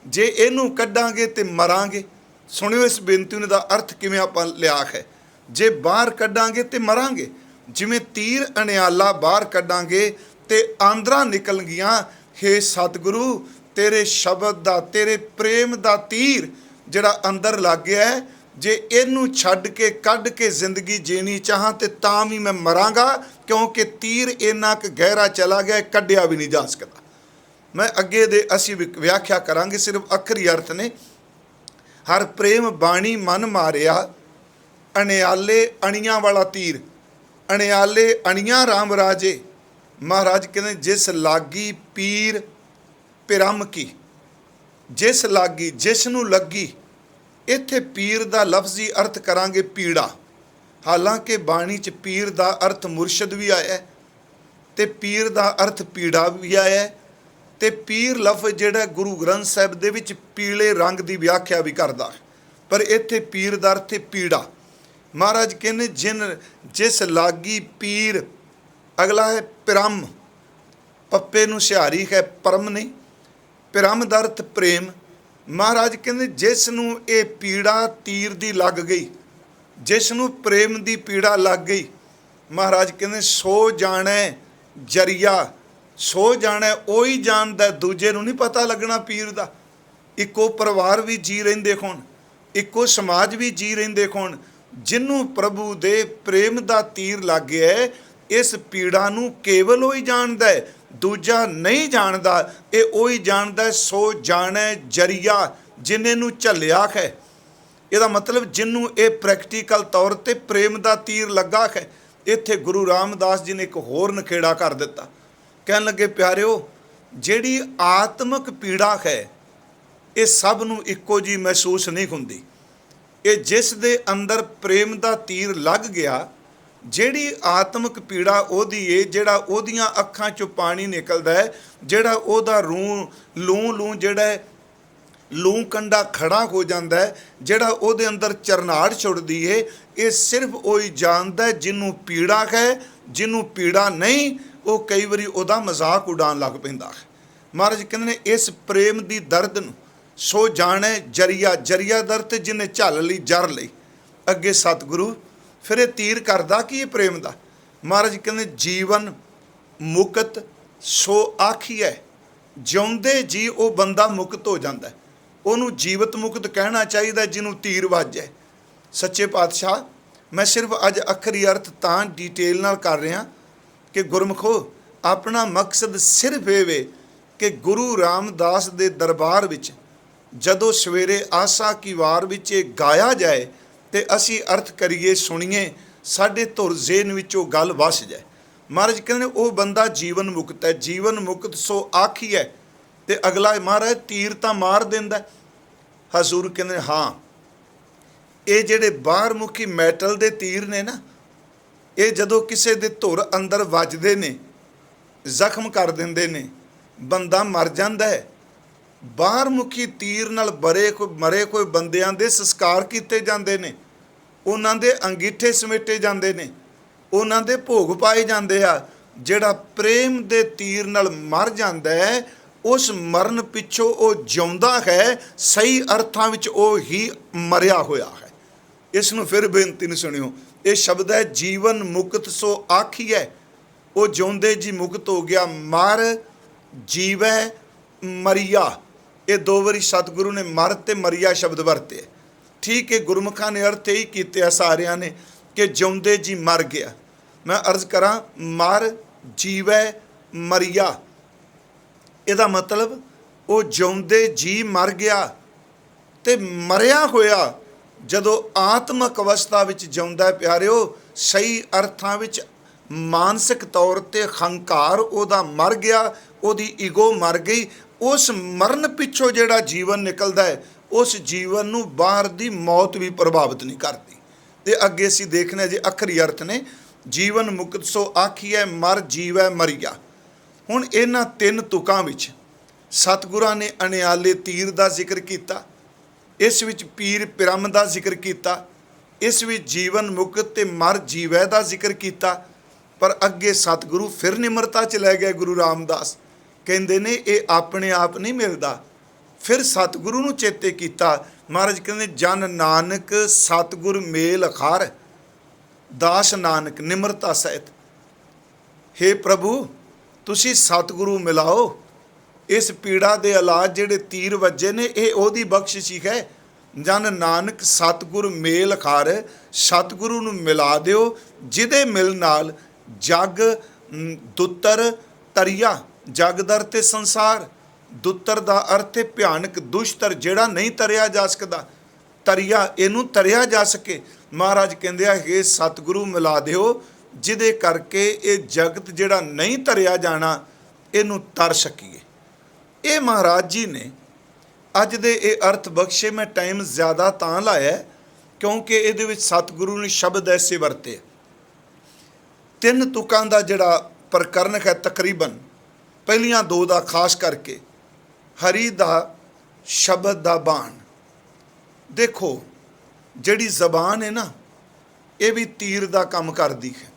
ਜੇ ਇਹਨੂੰ ਕੱਢਾਂਗੇ ਤੇ ਮਰਾਂਗੇ। ਸੁਣਿਓ ਇਸ ਬੇਨਤੀ ਦਾ ਅਰਥ ਕਿਵੇਂ ਆਪਾਂ ਲਿਆ ਹੈ। ਜੇ ਬਾਹਰ ਕੱਢਾਂਗੇ ਤੇ ਮਰਾਂਗੇ। ਜਿਵੇਂ ਤੀਰ ਅਣਿਆਲਾ ਬਾਹਰ ਕੱਢਾਂਗੇ ਤੇ ਆਂਦਰਾਂ ਨਿਕਲ ਗਈਆਂ। ਹੇ ਸਤਿਗੁਰੂ, ਤੇਰੇ ਸ਼ਬਦ ਦਾ, ਤੇਰੇ ਪ੍ਰੇਮ ਦਾ ਤੀਰ ਜਿਹੜਾ ਅੰਦਰ ਲੱਗ ਗਿਆ ਹੈ, ਜੇ ਇਹਨੂੰ ਛੱਡ ਕੇ ਕੱਢ ਕੇ ਜ਼ਿੰਦਗੀ ਜੀਣੀ ਚਾਹਾਂ ਤੇ ਤਾਂ ਵੀ ਮੈਂ ਮਰਾਂਗਾ, ਕਿਉਂਕਿ ਤੀਰ ਇੰਨਾ ਕੁ ਗਹਿਰਾ ਚਲਾ ਗਿਆ, ਕੱਢਿਆ ਵੀ ਨਹੀਂ ਜਾ ਸਕਦਾ। ਮੈਂ ਅੱਗੇ ਦੇ ਅਸੀਂ ਵਿਆਖਿਆ ਕਰਾਂਗੇ, ਸਿਰਫ ਅੱਖਰੀ ਅਰਥ ਨੇ। ਹਰ ਪ੍ਰੇਮ ਬਾਣੀ ਮਨ ਮਾਰਿਆ, ਅਣਿਆਲੇ ਅਣੀਆਂ ਵਾਲਾ ਤੀਰ, ਅਣਿਆਲੇ ਅਣੀਆਂ ਰਾਮ ਰਾਜੇ। ਮਹਾਰਾਜ ਕਹਿੰਦੇ ਜਿਸ ਲਾਗੀ ਪੀਰ ਪਿਰਮ ਕੀ, ਜਿਸ ਲਾਗੀ, ਜਿਸ ਨੂੰ ਲੱਗੀ। ਇੱਥੇ ਪੀਰ ਦਾ ਲਫ਼ਜ਼ੀ ਅਰਥ ਕਰਾਂਗੇ ਪੀੜਾ। ਹਾਲਾਂਕਿ ਬਾਣੀ 'ਚ ਪੀਰ ਦਾ ਅਰਥ ਮੁਰਸ਼ਦ ਵੀ ਆਇਆ ਤੇ ਪੀਰ ਦਾ ਅਰਥ ਪੀੜਾ ਵੀ ਆਇਆ, ਤੇ ਪੀਰ ਲਫ਼ਜ਼ ਜਿਹੜਾ ਗੁਰੂ ਗ੍ਰੰਥ ਸਾਹਿਬ ਦੇ ਵਿੱਚ ਪੀਲੇ ਰੰਗ ਦੀ ਵਿਆਖਿਆ ਵੀ ਕਰਦਾ, ਪਰ ਇੱਥੇ ਪੀਰ ਦਾ ਅਰਥ ਹੈ ਪੀੜਾ। ਮਹਾਰਾਜ ਕਹਿੰਦੇ ਜਿਸ ਲਾਗੀ ਪੀਰ। ਅਗਲਾ ਹੈ ਪਿਰਮ, ਪੱਪੇ ਨੂੰ ਸਿਹਾਰੀ ਹੈ, ਪਰਮ ਨਹੀਂ। ਪਿਰਮ ਦਾ ਅਰਥ ਪ੍ਰੇਮ। ਮਹਾਰਾਜ ਕਹਿੰਦੇ ਜਿਸ ਨੂੰ ਇਹ ਪੀੜਾ ਤੀਰ ਦੀ ਲੱਗ ਗਈ, ਜਿਸ ਨੂੰ ਪ੍ਰੇਮ ਦੀ ਪੀੜਾ ਲੱਗ ਗਈ, ਮਹਾਰਾਜ ਕਹਿੰਦੇ ਸੋ ਜਾਣੈ ਜਰੀਆ। ਸੋ ਜਾਣੈ ਉਹੀ ਜਾਣਦਾ, ਦੂਜੇ ਨੂੰ ਨਹੀਂ ਪਤਾ ਲੱਗਣਾ ਪੀਰ ਦਾ। ਇੱਕੋ ਪਰਿਵਾਰ ਵੀ ਜੀ ਰਹਿੰਦੇ ਹੋਣ, ਇੱਕੋ ਸਮਾਜ ਵੀ ਜੀ ਰਹਿੰਦੇ ਹੋਣ, ਜਿਹਨੂੰ ਪ੍ਰਭੂ ਦੇ ਪ੍ਰੇਮ ਦਾ ਤੀਰ ਲੱਗ ਗਿਆ, ਇਸ ਪੀੜਾ ਨੂੰ ਕੇਵਲ ਉਹੀ ਜਾਣਦਾ ਹੈ, ਦੂਜਾ ਨਹੀਂ ਜਾਣਦਾ। ਇਹ ਉਹੀ ਜਾਣਦਾ, ਸੋ ਜਾਣੈ ਜਰੀਆ, ਜਿਨੇ ਨੂੰ ਝੱਲਿਆ ਹੈ। ਇਹਦਾ ਮਤਲਬ ਜਿਹਨੂੰ ਇਹ ਪ੍ਰੈਕਟੀਕਲ ਤੌਰ ਤੇ ਪ੍ਰੇਮ ਦਾ ਤੀਰ ਲੱਗਾ ਹੈ। ਇੱਥੇ ਗੁਰੂ ਰਾਮਦਾਸ ਜੀ ਨੇ ਇੱਕ ਹੋਰ ਨਖੇੜਾ ਕਰ ਦਿੱਤਾ। ਕਹਿਣ ਲੱਗੇ, ਪਿਆਰਿਓ, ਜਿਹੜੀ ਆਤਮਿਕ ਪੀੜਾ ਹੈ ਇਹ ਸਭ ਨੂੰ ਇੱਕੋ ਜਿਹੀ ਮਹਿਸੂਸ ਨਹੀਂ ਹੁੰਦੀ। ਇਹ ਜਿਸ ਦੇ ਅੰਦਰ ਪ੍ਰੇਮ ਦਾ ਤੀਰ ਲੱਗ ਗਿਆ, ਜਿਹੜੀ ਆਤਮਿਕ ਪੀੜਾ ਉਹਦੀ ਏ, ਜਿਹੜਾ ਉਹਦੀਆਂ ਅੱਖਾਂ 'ਚੋਂ ਪਾਣੀ ਨਿਕਲਦਾ ਹੈ, ਜਿਹੜਾ ਉਹਦਾ ਲੂੰ ਜਿਹੜਾ ਹੈ ਲੂੰ ਕੰਡਾ ਖੜਾ ਹੋ ਜਾਂਦਾ ਹੈ, ਜਿਹੜਾ ਉਹਦੇ ਅੰਦਰ ਚਰਨਾਹਟ ਛੁੱਟਦੀ ਏ, ਇਹ ਸਿਰਫ ਉਹੀ ਜਾਣਦਾ ਹੈ ਜਿਹਨੂੰ ਪੀੜਾ ਹੈ। ਜਿਹਨੂੰ ਪੀੜਾ ਨਹੀਂ, ਉਹ ਕਈ ਵਾਰੀ ਉਹਦਾ ਮਜ਼ਾਕ ਉਡਾਉਣ ਲੱਗ ਪੈਂਦਾ ਹੈ। ਮਹਾਰਾਜ ਕਹਿੰਦੇ ਨੇ, ਇਸ ਪ੍ਰੇਮ ਦੀ ਦਰਦ ਨੂੰ ਸੋ ਜਾਣੇ ਜਰੀਆ ਦਰਦ ਤੇ ਜਿਹਨੇ ਝੱਲ ਲਈ ਜਰ ਲਈ। ਅੱਗੇ ਸਤਿਗੁਰੂ ਫਿਰ ਇਹ ਤੀਰ ਕਰਦਾ ਕੀ ਇਹ ਪ੍ਰੇਮ ਦਾ। ਮਹਾਰਾਜ ਕਹਿੰਦੇ, ਜੀਵਨ ਮੁਕਤ ਸੋ ਆਖੀਐ। ਜਿਉਂਦੇ ਜੀ ਉਹ ਬੰਦਾ ਮੁਕਤ ਹੋ ਜਾਂਦਾ, ਉਹਨੂੰ ਜੀਵਤ ਮੁਕਤ ਕਹਿਣਾ ਚਾਹੀਦਾ ਜਿਹਨੂੰ ਤੀਰ ਵੱਜੇ। ਸੱਚੇ ਪਾਤਸ਼ਾਹ, ਮੈਂ ਸਿਰਫ ਅੱਜ ਅੱਖਰੀ ਅਰਥ ਤਾਂ ਡਿਟੇਲ ਨਾਲ ਕਰ ਰਿਹਾ ਕਿ ਗੁਰਮੁਖੋ, ਆਪਣਾ ਮਕਸਦ ਸਿਰਫ ਇਹ ਵੇ ਕਿ ਗੁਰੂ ਰਾਮਦਾਸ ਦੇ ਦਰਬਾਰ ਵਿੱਚ ਜਦੋਂ ਸਵੇਰੇ ਆਸਾ ਕੀ ਵਾਰ ਵਿੱਚ ਇਹ ਗਾਇਆ ਜਾਏ ਤੇ ਅਸੀਂ ਅਰਥ ਕਰੀਏ, ਸੁਣੀਏ, ਸਾਡੇ ਧੁਰ ਜ਼ੇਨ ਵਿੱਚ ਉਹ ਗੱਲ ਵਸ ਜਾਏ। ਮਹਾਰਾਜ ਕਹਿੰਦੇ ਨੇ, ਉਹ ਬੰਦਾ ਜੀਵਨ ਮੁਕਤ ਹੈ। ਜੀਵਨ ਮੁਕਤ ਸੋ ਆਖੀਐ। ਤੇ ਅਗਲਾ ਮਹਾਰਾਜ ਤੀਰ ਤਾਂ ਮਾਰ ਦਿੰਦਾ। ਹਜ਼ੂਰ ਕਹਿੰਦੇ, ਹਾਂ, ਇਹ ਜਿਹੜੇ ਬਾਹਰ ਮੁਖੀ ਮੈਟਲ ਦੇ ਤੀਰ ਨੇ ਨਾ, ਇਹ ਜਦੋਂ ਕਿਸੇ ਦੇ ਧੁਰ ਅੰਦਰ ਵੱਜਦੇ ਨੇ, ਜ਼ਖਮ ਕਰ ਦਿੰਦੇ ਨੇ, ਬੰਦਾ ਮਰ ਜਾਂਦਾ ਹੈ। ਬਾਹਰ ਮੁਖੀ ਤੀਰ ਨਾਲ ਮਰੇ ਕੋਈ ਬੰਦਿਆਂ ਦੇ ਸੰਸਕਾਰ ਕੀਤੇ ਜਾਂਦੇ ਨੇ, ਉਹਨਾਂ ਦੇ ਅੰਗੀਠੇ ਸਮੇਟੇ ਜਾਂਦੇ ਨੇ, ਉਹਨਾਂ ਦੇ ਭੋਗ ਪਾਏ ਜਾਂਦੇ ਆ। ਜਿਹੜਾ ਪ੍ਰੇਮ ਦੇ ਤੀਰ ਨਾਲ ਮਰ ਜਾਂਦਾ ਹੈ, ਉਸ ਮਰਨ ਪਿੱਛੋਂ ਉਹ ਜਿਉਂਦਾ ਹੈ। ਸਹੀ ਅਰਥਾਂ ਵਿੱਚ ਉਹ ਹੀ ਮਰਿਆ ਹੋਇਆ ਹੈ। ਇਸ ਨੂੰ ਫਿਰ ਬੇਨਤੀ ਨੂੰ ਸੁਣਿਓ। ਇਹ ਸ਼ਬਦ ਹੈ, ਜੀਵਨ ਮੁਕਤ ਸੋ ਆਖੀਐ। ਉਹ ਜਿਉਂਦੇ ਜੀ ਮੁਕਤ ਹੋ ਗਿਆ। ਮਰ ਜੀਵੈ ਮਰੀਆ, ਇਹ ਦੋ ਵਾਰੀ ਸਤਿਗੁਰੂ ਨੇ ਮਰ ਤੇ ਮਰੀਆ ਸ਼ਬਦ ਵਰਤੇ। ਠੀਕ ਹੈ, ਗੁਰਮੁਖਾਂ ਨੇ ਅਰਥ ਇਹੀ ਕੀਤੇ ਆ ਸਾਰਿਆਂ ਨੇ ਕਿ ਜਿਉਂਦੇ ਜੀ ਮਰ ਗਿਆ। ਮੈਂ ਅਰਜ਼ ਕਰਾਂ, ਮਰ ਜੀਵੈ ਮਰੀਆ, ਇਹਦਾ ਮਤਲਬ ਉਹ ਜਿਉਂਦੇ ਜੀ ਮਰ ਗਿਆ ਤੇ ਮਰਿਆ ਹੋਇਆ ਜਦੋਂ ਆਤਮਿਕ ਅਵਸਥਾ ਵਿੱਚ ਜਿਉਂਦਾ। ਪਿਆਰਿਓ, ਸਹੀ ਅਰਥਾਂ ਵਿੱਚ ਮਾਨਸਿਕ ਤੌਰ ਤੇ ਹੰਕਾਰ ਉਹਦਾ ਮਰ ਗਿਆ, ਉਹਦੀ ਈਗੋ ਮਰ ਗਈ। ਉਸ ਮਰਨ ਪਿੱਛੋਂ ਜਿਹੜਾ ਜੀਵਨ ਨਿਕਲਦਾ ਹੈ, ਉਸ ਜੀਵਨ ਨੂੰ ਬਾਹਰ ਦੀ ਮੌਤ ਵੀ ਪ੍ਰਭਾਵਿਤ ਨਹੀਂ ਕਰਦੀ। ਤੇ ਅੱਗੇ ਅਸੀਂ ਦੇਖਣਾ ਜੇ ਅੱਖਰੀ ਅਰਥ ਨੇ, ਜੀਵਨ ਮੁਕਤ ਸੋ ਆਖੀਐ, ਮਰ ਜੀਵੈ ਮਰੀਆ। ਹੁਣ ਇਹਨਾਂ ਤਿੰਨ ਤੁਕਾਂ ਵਿੱਚ ਸਤਿਗੁਰਾਂ ਨੇ ਅਣਿਆਲੇ ਤੀਰ ਦਾ ਜ਼ਿਕਰ ਕੀਤਾ, ਇਸ ਵਿੱਚ ਪੀਰ ਪਿਰਮ ਦਾ ਜ਼ਿਕਰ ਕੀਤਾ, ਇਸ ਵਿੱਚ ਜੀਵਨ ਮੁਕਤ ਤੇ ਮਰ ਜੀਵੈ ਦਾ ਜ਼ਿਕਰ ਕੀਤਾ। ਪਰ ਅੱਗੇ ਸਤਿਗੁਰੂ ਫਿਰ ਨਿਮਰਤਾ 'ਚ ਲੈ ਗਏ। ਗੁਰੂ ਰਾਮਦਾਸ ਕਹਿੰਦੇ ਨੇ, ਇਹ ਆਪਣੇ ਆਪ ਨਹੀਂ ਮਿਲਦਾ। ਫਿਰ ਸਤਿਗੁਰੂ ਨੂੰ ਚੇਤੇ ਕੀਤਾ। ਮਹਾਰਾਜ ਕਹਿੰਦੇ, ਜਨ ਨਾਨਕ ਸਤਿਗੁਰ ਮੇਲ ਅਖਾਰ, ਦਾਸ ਨਾਨਕ ਨਿਮਰਤਾ ਸਹਿਤ। ਹੇ ਪ੍ਰਭੂ, ਤੁਸੀਂ ਸਤਿਗੁਰੂ ਮਿਲਾਓ। ਇਸ ਪੀੜਾ ਦੇ ਇਲਾਜ ਜਿਹੜੇ ਤੀਰ ਵੱਜੇ ਨੇ, ਇਹ ਉਹਦੀ ਬਖਸ਼ਿਸ਼ ਹੀ ਹੈ। ਜਨ ਨਾਨਕ ਸਤਿਗੁਰ ਮੇਲ ਖਾਰ, ਸਤਿਗੁਰੂ ਨੂੰ ਮਿਲਾ ਦਿਓ, ਜਿਹਦੇ ਮਿਲ ਨਾਲ ਜਗ ਦੁੱਤਰ ਤਰੀਆ। ਜਗਦਰ ਤੇ ਸੰਸਾਰ, ਦੁੱਤਰ ਦਾ ਅਰਥ ਹੈ ਭਿਆਨਕ, ਦੁਸ਼ਤਰ ਜਿਹੜਾ ਨਹੀਂ ਤਰਿਆ ਜਾ ਸਕਦਾ। ਤਰੀਆ, ਇਹਨੂੰ ਤਰਿਆ ਜਾ ਸਕੇ। ਮਹਾਰਾਜ ਕਹਿੰਦੇ ਆ, ਇਹ ਸਤਿਗੁਰੂ ਮਿਲਾ ਦਿਓ, ਜਿਹਦੇ ਕਰਕੇ ਇਹ ਜਗਤ ਜਿਹੜਾ ਨਹੀਂ ਤਰਿਆ ਜਾਣਾ, ਇਹਨੂੰ ਤਰ ਸਕੀਏ। ਇਹ ਮਹਾਰਾਜ ਜੀ ਨੇ ਅੱਜ ਦੇ ਇਹ ਅਰਥ ਬਖਸ਼ੇ। ਮੈਂ ਟਾਈਮ ਜ਼ਿਆਦਾ ਤਾਂ ਲਾਇਆ ਕਿਉਂਕਿ ਇਹਦੇ ਵਿੱਚ ਸਤਿਗੁਰੂ ਨੇ ਸ਼ਬਦ ਐਸੇ ਵਰਤੇ। ਤਿੰਨ ਤੁਕਾਂ ਦਾ ਜਿਹੜਾ ਪ੍ਰਕਰਨ ਹੈ, ਤਕਰੀਬਨ ਪਹਿਲੀਆਂ ਦੋ ਦਾ ਖਾਸ ਕਰਕੇ, ਹਰੀ ਦਾ ਸ਼ਬਦ ਦਾ ਬਾਣ। ਦੇਖੋ, ਜਿਹੜੀ ਜ਼ਬਾਨ ਹੈ ਨਾ, ਇਹ ਵੀ ਤੀਰ ਦਾ ਕੰਮ ਕਰਦੀ ਹੈ।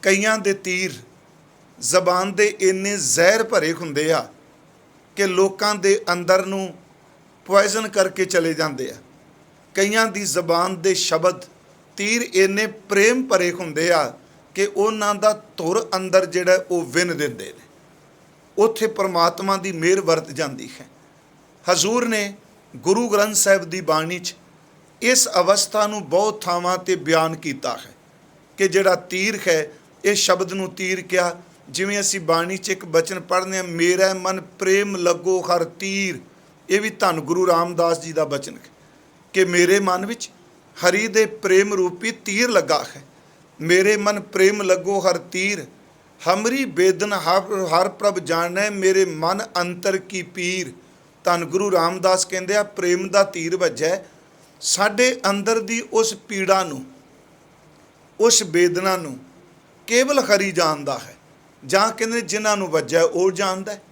ਕਈਆਂ ਦੇ ਤੀਰ ਜ਼ਬਾਨ ਦੇ ਇੰਨੇ ਜ਼ਹਿਰ ਭਰੇ ਹੁੰਦੇ ਆ ਕਿ ਲੋਕਾਂ ਦੇ ਅੰਦਰ ਨੂੰ ਪੋਇਜ਼ਨ ਕਰਕੇ ਚਲੇ ਜਾਂਦੇ ਆ। ਕਈਆਂ ਦੀ ਜ਼ਬਾਨ ਦੇ ਸ਼ਬਦ ਤੀਰ ਇੰਨੇ ਪ੍ਰੇਮ ਭਰੇ ਹੁੰਦੇ ਆ ਕਿ ਉਹਨਾਂ ਦਾ ਧੁਰ ਅੰਦਰ ਜਿਹੜਾ ਉਹ ਵਿੰਨ ਦਿੰਦੇ ਨੇ। ਉੱਥੇ ਪਰਮਾਤਮਾ ਦੀ ਮਿਹਰ ਵਰਤ ਜਾਂਦੀ ਹੈ। ਹਜ਼ੂਰ ਨੇ ਗੁਰੂ ਗ੍ਰੰਥ ਸਾਹਿਬ ਦੀ ਬਾਣੀ 'ਚ ਇਸ ਅਵਸਥਾ ਨੂੰ ਬਹੁਤ ਥਾਵਾਂ 'ਤੇ ਬਿਆਨ ਕੀਤਾ ਹੈ ਕਿ ਜਿਹੜਾ ਤੀਰ ਹੈ, ਇਹ ਸ਼ਬਦ ਨੂੰ ਤੀਰ ਕਿਹਾ। ਜਿਵੇਂ ਅਸੀਂ ਬਾਣੀ 'ਚ ਇੱਕ ਬਚਨ ਪੜ੍ਹਦੇ ਹਾਂ, ਮੇਰਾ ਮਨ ਪ੍ਰੇਮ ਲੱਗੋ ਹਰ ਤੀਰ। ਇਹ ਵੀ ਧੰਨ ਗੁਰੂ ਰਾਮਦਾਸ ਜੀ ਦਾ ਬਚਨ ਹੈ कि मेरे मन विच हरि दे प्रेम रूपी तीर लगा है। मेरे मन प्रेम लगो हर तीर, हमरी बेदन हर प्रभ जाने, मेरे मन अंतर की पीर। धन गुरु रामदास कहते आ प्रेम का तीर वजै साडे अंदर दी उस पीड़ा नूं, उस बेदना नूं केवल हरि जानदा है, जां कहंदे जिन्हां नूं वजै ओह जानदा है।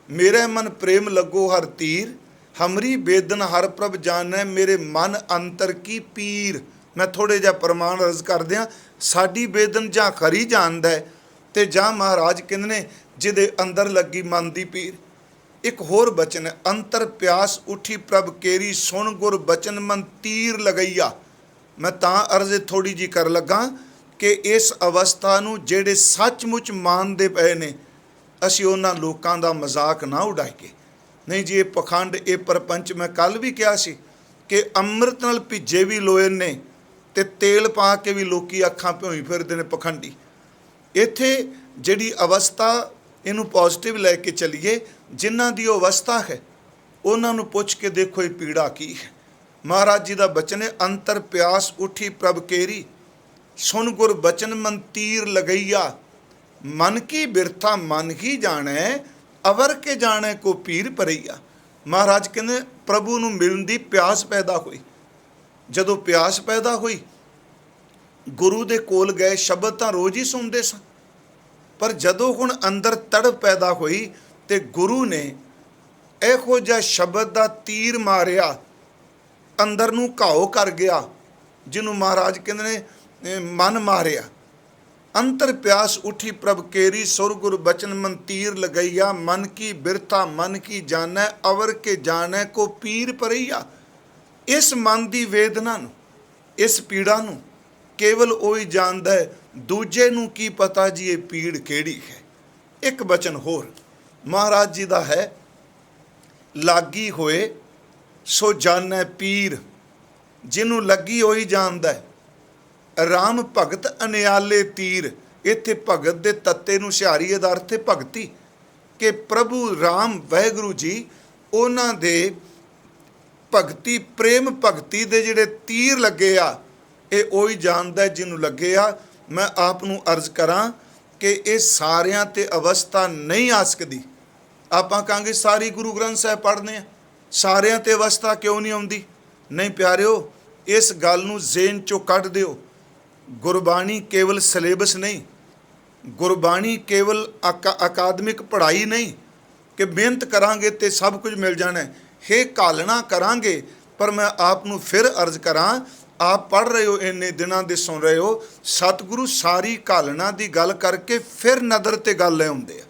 मेरे मन प्रेम लगो हर तीर, हमरी बेदन हर प्रभ जाने, मेरे मन अंतर की पीर। मैं थोड़े जिहा प्रमाण अर्ज कर दियां, साडी बेदन जां हरि जानदा है ते जां महाराज कहंदे ने जिहदे अंदर लगी मन दी पीर। एक होर बचन है, अंतर प्यास उठी प्रभ केरी, सुन गुर बचन मन तीर लगैया। मैं तां अर्ज थोड़ी जी कर लगा कि इस अवस्था नूं ਜਿਹੜੇ सचमुच मानदे पए ने, ਅਸੀਂ ਉਹਨਾਂ ਲੋਕਾਂ ਦਾ ਮਜ਼ਾਕ ਨਾ ਉਡਾਈਏ। नहीं जी, ये पखंड ये प्रपंच मैं कल भी कहा सी कि ਅੰਮ੍ਰਿਤ ਨਾਲ ਭਿੱਜੇ भी लोए ने ते तेल पा के भी लोकी अखां भोई फिरदे ने पखंडी। इत्थे जिहड़ी अवस्था इनू पॉजिटिव लैके चलीए, जिन्हां दी अवस्था है उन्हां नूं पुछ के देखो ये पीड़ा की है। महाराज जी का बचन है, अंतर प्यास उठी प्रभ केरी, सुन गुर बचन मन तीर लगैया। मन की बिरथा मन ही जाने, अवर के जाने को पीर परैया। महाराज कहते प्रभु नूं मिलण दी प्यास पैदा हुई। जदों प्यास पैदा हुई, गुरु दे कोल गए, शब्द तां रोज़ ही सुनते सन, पर जदों हुण अंदर तड़प पैदा हुई ते गुरु ने इहो जिहा शब्द दा तीर मारिया, अंदर नूं घाओ कर गया, जिन्हों महाराज कहते ने मन मारिया। अंतर प्यास उठी प्रभ केरी, सुर गुर बचन मन तीर लगैया। मन की बिरथा मन की जानै, अवर के जानै को पीर परैया। इस मन की वेदना नूं, इस पीड़ा नूं केवल वही जानदा है, दूजे नूं की पता जी ये पीड़ केड़ी है। एक बचन होर महाराज जी का है, लागी होए सो जानै पीर, जिन्हों लगी वही जानदा है। राम भगत अनियाले तीर, इत्थे भगत दे तत्ते नूं सिहारी दा अर्थ है भगती, कि प्रभु राम वाहिगुरू जी उन्हां दे भगती प्रेम भगती दे जिहड़े तीर लगे आ, ये ओही जानदा है जिन्हों लगे आ। मैं आप नूं अर्ज करां कि ये सारियां ते अवस्था नहीं आ सकदी। आपां कहांगे सारी गुरु ग्रंथ साहिब पढ़ने, सारियां ते अवस्था क्यों नहीं आउंदी? नहीं प्यारिओ, इस गल नूं ज़हन चों कढ दिओ। गुरबाणी केवल सिलेबस नहीं, गुरबाणी केवल अकादमिक पढ़ाई नहीं कि मेहनत करांगे तो सब कुछ मिल जाना है। हे घालना करांगे, पर मैं आप नूं फिर अर्ज करां, आप पढ़ रहे हो, इन्ने दिनों दे सुन रहे हो, सतगुरु सारी घालना की गल करके फिर नदर ते गल ले आउंदे आ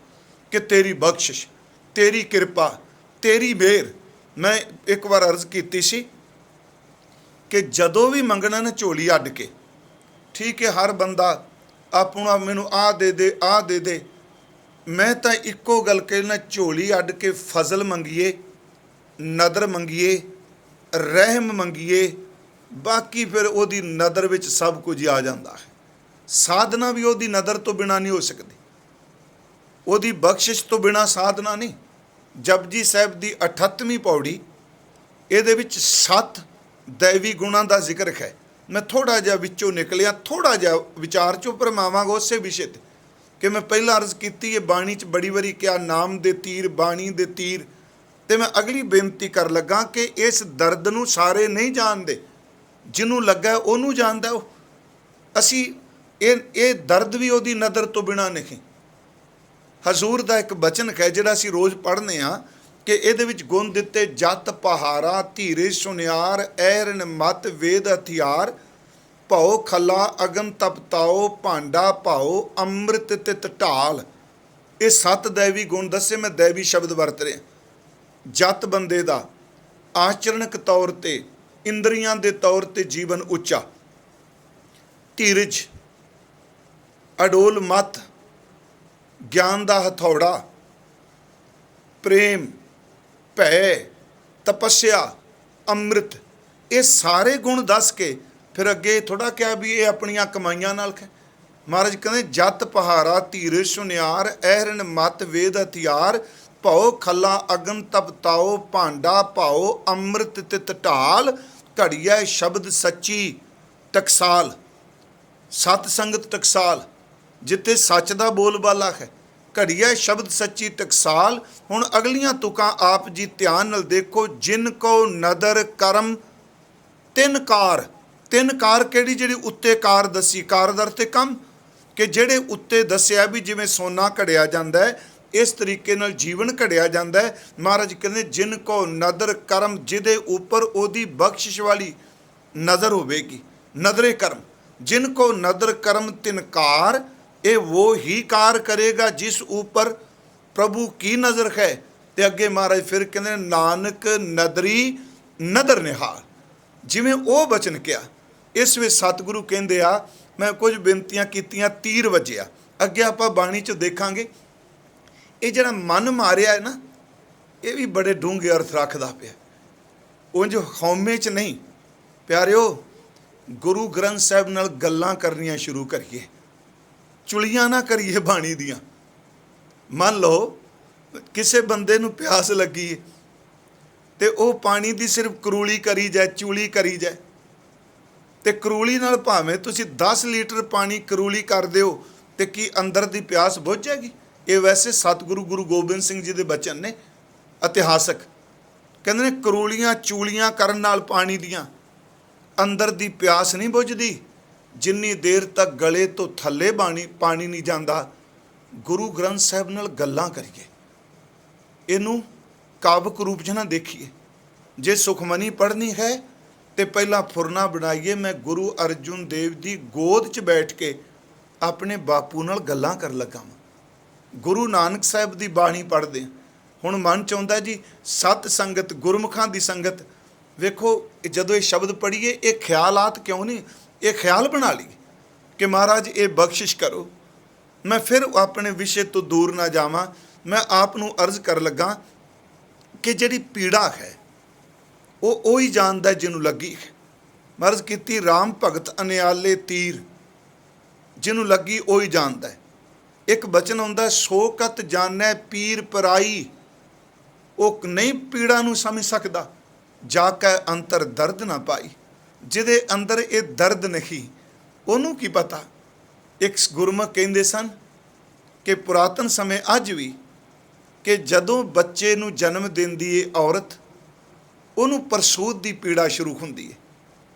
कि तेरी बख्शिश, तेरी कृपा, तेरी मेहर। मैं एक बार अर्ज कीती सी कि जदों भी मंगना ने झोली अड्ड के, ठीक है हर बंदा अपना मैनू आ दे दे, मैं तो इक्को गल कहना, झोली अड्ड के फजल मंगीए, नदर मंगीए, रहम मंगीए, बाकी फिर ओदी नदर विच सब कुछ ही आ जाता है। साधना भी ओदी नदर तो बिना नहीं हो सकती, ओदी बख्शिश तो बिना साधना नहीं। जपजी साहिब की 38वीं पौड़ी, इहदे विच 7 दैवी गुणां दा जिक्र है। मैं थोड़ा जिहा विचों निकलिया, थोड़ा जिहा विचार चों परमावांगा उसे विषय ते कि मैं पहला अर्ज कीती है, बाणी च बड़ी वारी क्या नाम दे तीर, बाणी दे तीर। ते मैं अगली बेनती कर लगा कि इस दर्द नूं सारे नहीं जानते, जिन्हों लगा उन्हों जानदा वो। असी ये दर्द भी ओदी नदर तो बिना नहीं। हजूर का एक बचन है जिहड़ा असी रोज़ पढ़ने आ कि इहदे विच गुण दिते, जत पहारा धीरे सुनियार, ऐरन मत वेद हथियार, भाओ खला अगन तपताओ, भांडा भाओ अमृत तित ढाल। ये 7 दैवी गुण दसे, मैं दैवी शब्द वरत रहा। जत बंदे दा आचरणक तौर ते, इंद्रियां दे तौर ते जीवन उच्चा, धीरज, अडोल मत, ज्ञान दा हथौड़ा, प्रेम, भय, तपस्या, अमृत, ये सारे गुण दस के फिर अगे थोड़ा क्या भी ये अपनियां कमाइयां नाल है। महाराज कहते जत पहारा धीरे सुनियार, ऐरन मत वेद हथियार, भाओ खला अगन तपताओ, भांडा भाओ अमृत तित ढाल, ਘੜੀਐ ਸ਼ਬਦ ਸੱਚੀ ਟਕਸਾਲ। ਸਤ ਸੰਗਤ ਟਕਸਾਲ, ਜਿੱਥੇ ਸੱਚ ਦਾ ਬੋਲਬਾਲਾ ਹੈ। ਘੜੀਐ ਸ਼ਬਦ ਸੱਚੀ ਟਕਸਾਲ। ਹੁਣ ਅਗਲੀਆਂ ਤੁਕਾਂ ਆਪ ਜੀ ਧਿਆਨ ਨਾਲ ਦੇਖੋ। ਜਿਨ ਕੋ ਨਦਰ ਕਰਮ ਤਿੰਨ ਕਾਰ। ਤਿੰਨ ਕਾਰ ਕਿਹੜੀ? ਜਿਹੜੀ ਉੱਤੇ ਕਾਰ ਦੱਸੀ, ਕਾਰ ਦਾ ਅਰਥ ਕੰਮ, ਕਿ ਜਿਹੜੇ ਉੱਤੇ ਦੱਸਿਆ ਵੀ ਜਿਵੇਂ ਸੋਨਾ ਘੜਿਆ ਜਾਂਦਾ ਹੈ, ਇਸ ਤਰੀਕੇ ਨਾਲ ਜੀਵਨ ਘੜਿਆ ਜਾਂਦਾ ਹੈ। ਮਹਾਰਾਜ ਕਹਿੰਦੇ ਜਿਨ ਕੋ ਨਦਰ ਕਰਮ, ਜਿਹਦੇ ਉੱਪਰ ਉਹਦੀ ਬਖਸ਼ਿਸ਼ ਵਾਲੀ ਨਜ਼ਰ ਹੋਵੇਗੀ, ਨਦਰੇ ਕਰਮ। जिन को नदर कर्म तिनकार, ये वो ही कार करेगा जिस ऊपर प्रभु की नज़र है। ते अगे महाराज फिर कहते नानक नदरी नदर निहार। जिमें वो बचन किया, इस वे सतगुरु कहते आ, मैं कुछ बेनतियां कीतियां, तीर वजिया। अगे आपां बाणी च देखांगे। ये जिहड़ा मन मारिया है ना, ये भी बड़े डूंघे अर्थ रखदा पिया। उंज हौमे च नहीं प्यारिओ, गुरु ग्रंथ साहिब नाल गल्लां करनियां शुरू करिए, चुलियां ना करिए बाणी दियां। मान लो किसी बंदे नूं प्यास लगी है ते ओह पानी दी सिर्फ करूली करी जाए, चूली करी जाए, ते करूली नाल भावें तुसीं 10 लीटर पानी करूली कर दिओ ते की अंदर दी प्यास बुझ जाएगी? ये वैसे सतगुरु गुरु गोबिंद सिंह जी दे बचन ने, इतिहासक। कहंदे ने करूलियां चूलियां करन नाल पानी दियां अंदर दी प्यास नहीं बुझदी, जिन्नी देर तक गले तो थले पानी नहीं जाता। गुरु ग्रंथ साहिब नाल गल्लां करिए, इनू कावक रूप च ना देखिए। जे सुखमनी पढ़नी है तो पहला फुरना बनाइए, मैं गुरु अर्जुन देव की गोद च बैठ के अपने बापू नाल गल्लां कर लगा। गुरु नानक साहिब की बाणी पढ़दे हुण मन चाहुंदा जी सत संगत, गुरमुखां की संगत। वेखो जदों ये शब्द पढ़िए, ये ख्यालात क्यों नहीं, ये ख्याल बना ली कि महाराज ये बख्शिश करो। मैं फिर अपने विषय तो दूर ना जावां। मैं आप नूं अर्ज कर लगा कि जिहड़ी पीड़ा है वो ही जानदा जिन्हों लगी है। मर्ज कीती राम भगत अनियाले तीर, जिन्हों लगी वो ही जानदा है। एक बचन आउंदा सोकत जानै पीर पराई, वो नहीं पीड़ा नूं समझ सकदा, जाके अंतर दर्द ना पाई। जिहदे अंदर ये दर्द नहीं, उन्होंने की पता। एक गुरमुख कहते सन कि पुरातन समय अज भी कि जदों बच्चे नूं जन्म दिंदी है औरत, उन्होंने प्रसूत की पीड़ा शुरू होंदी है।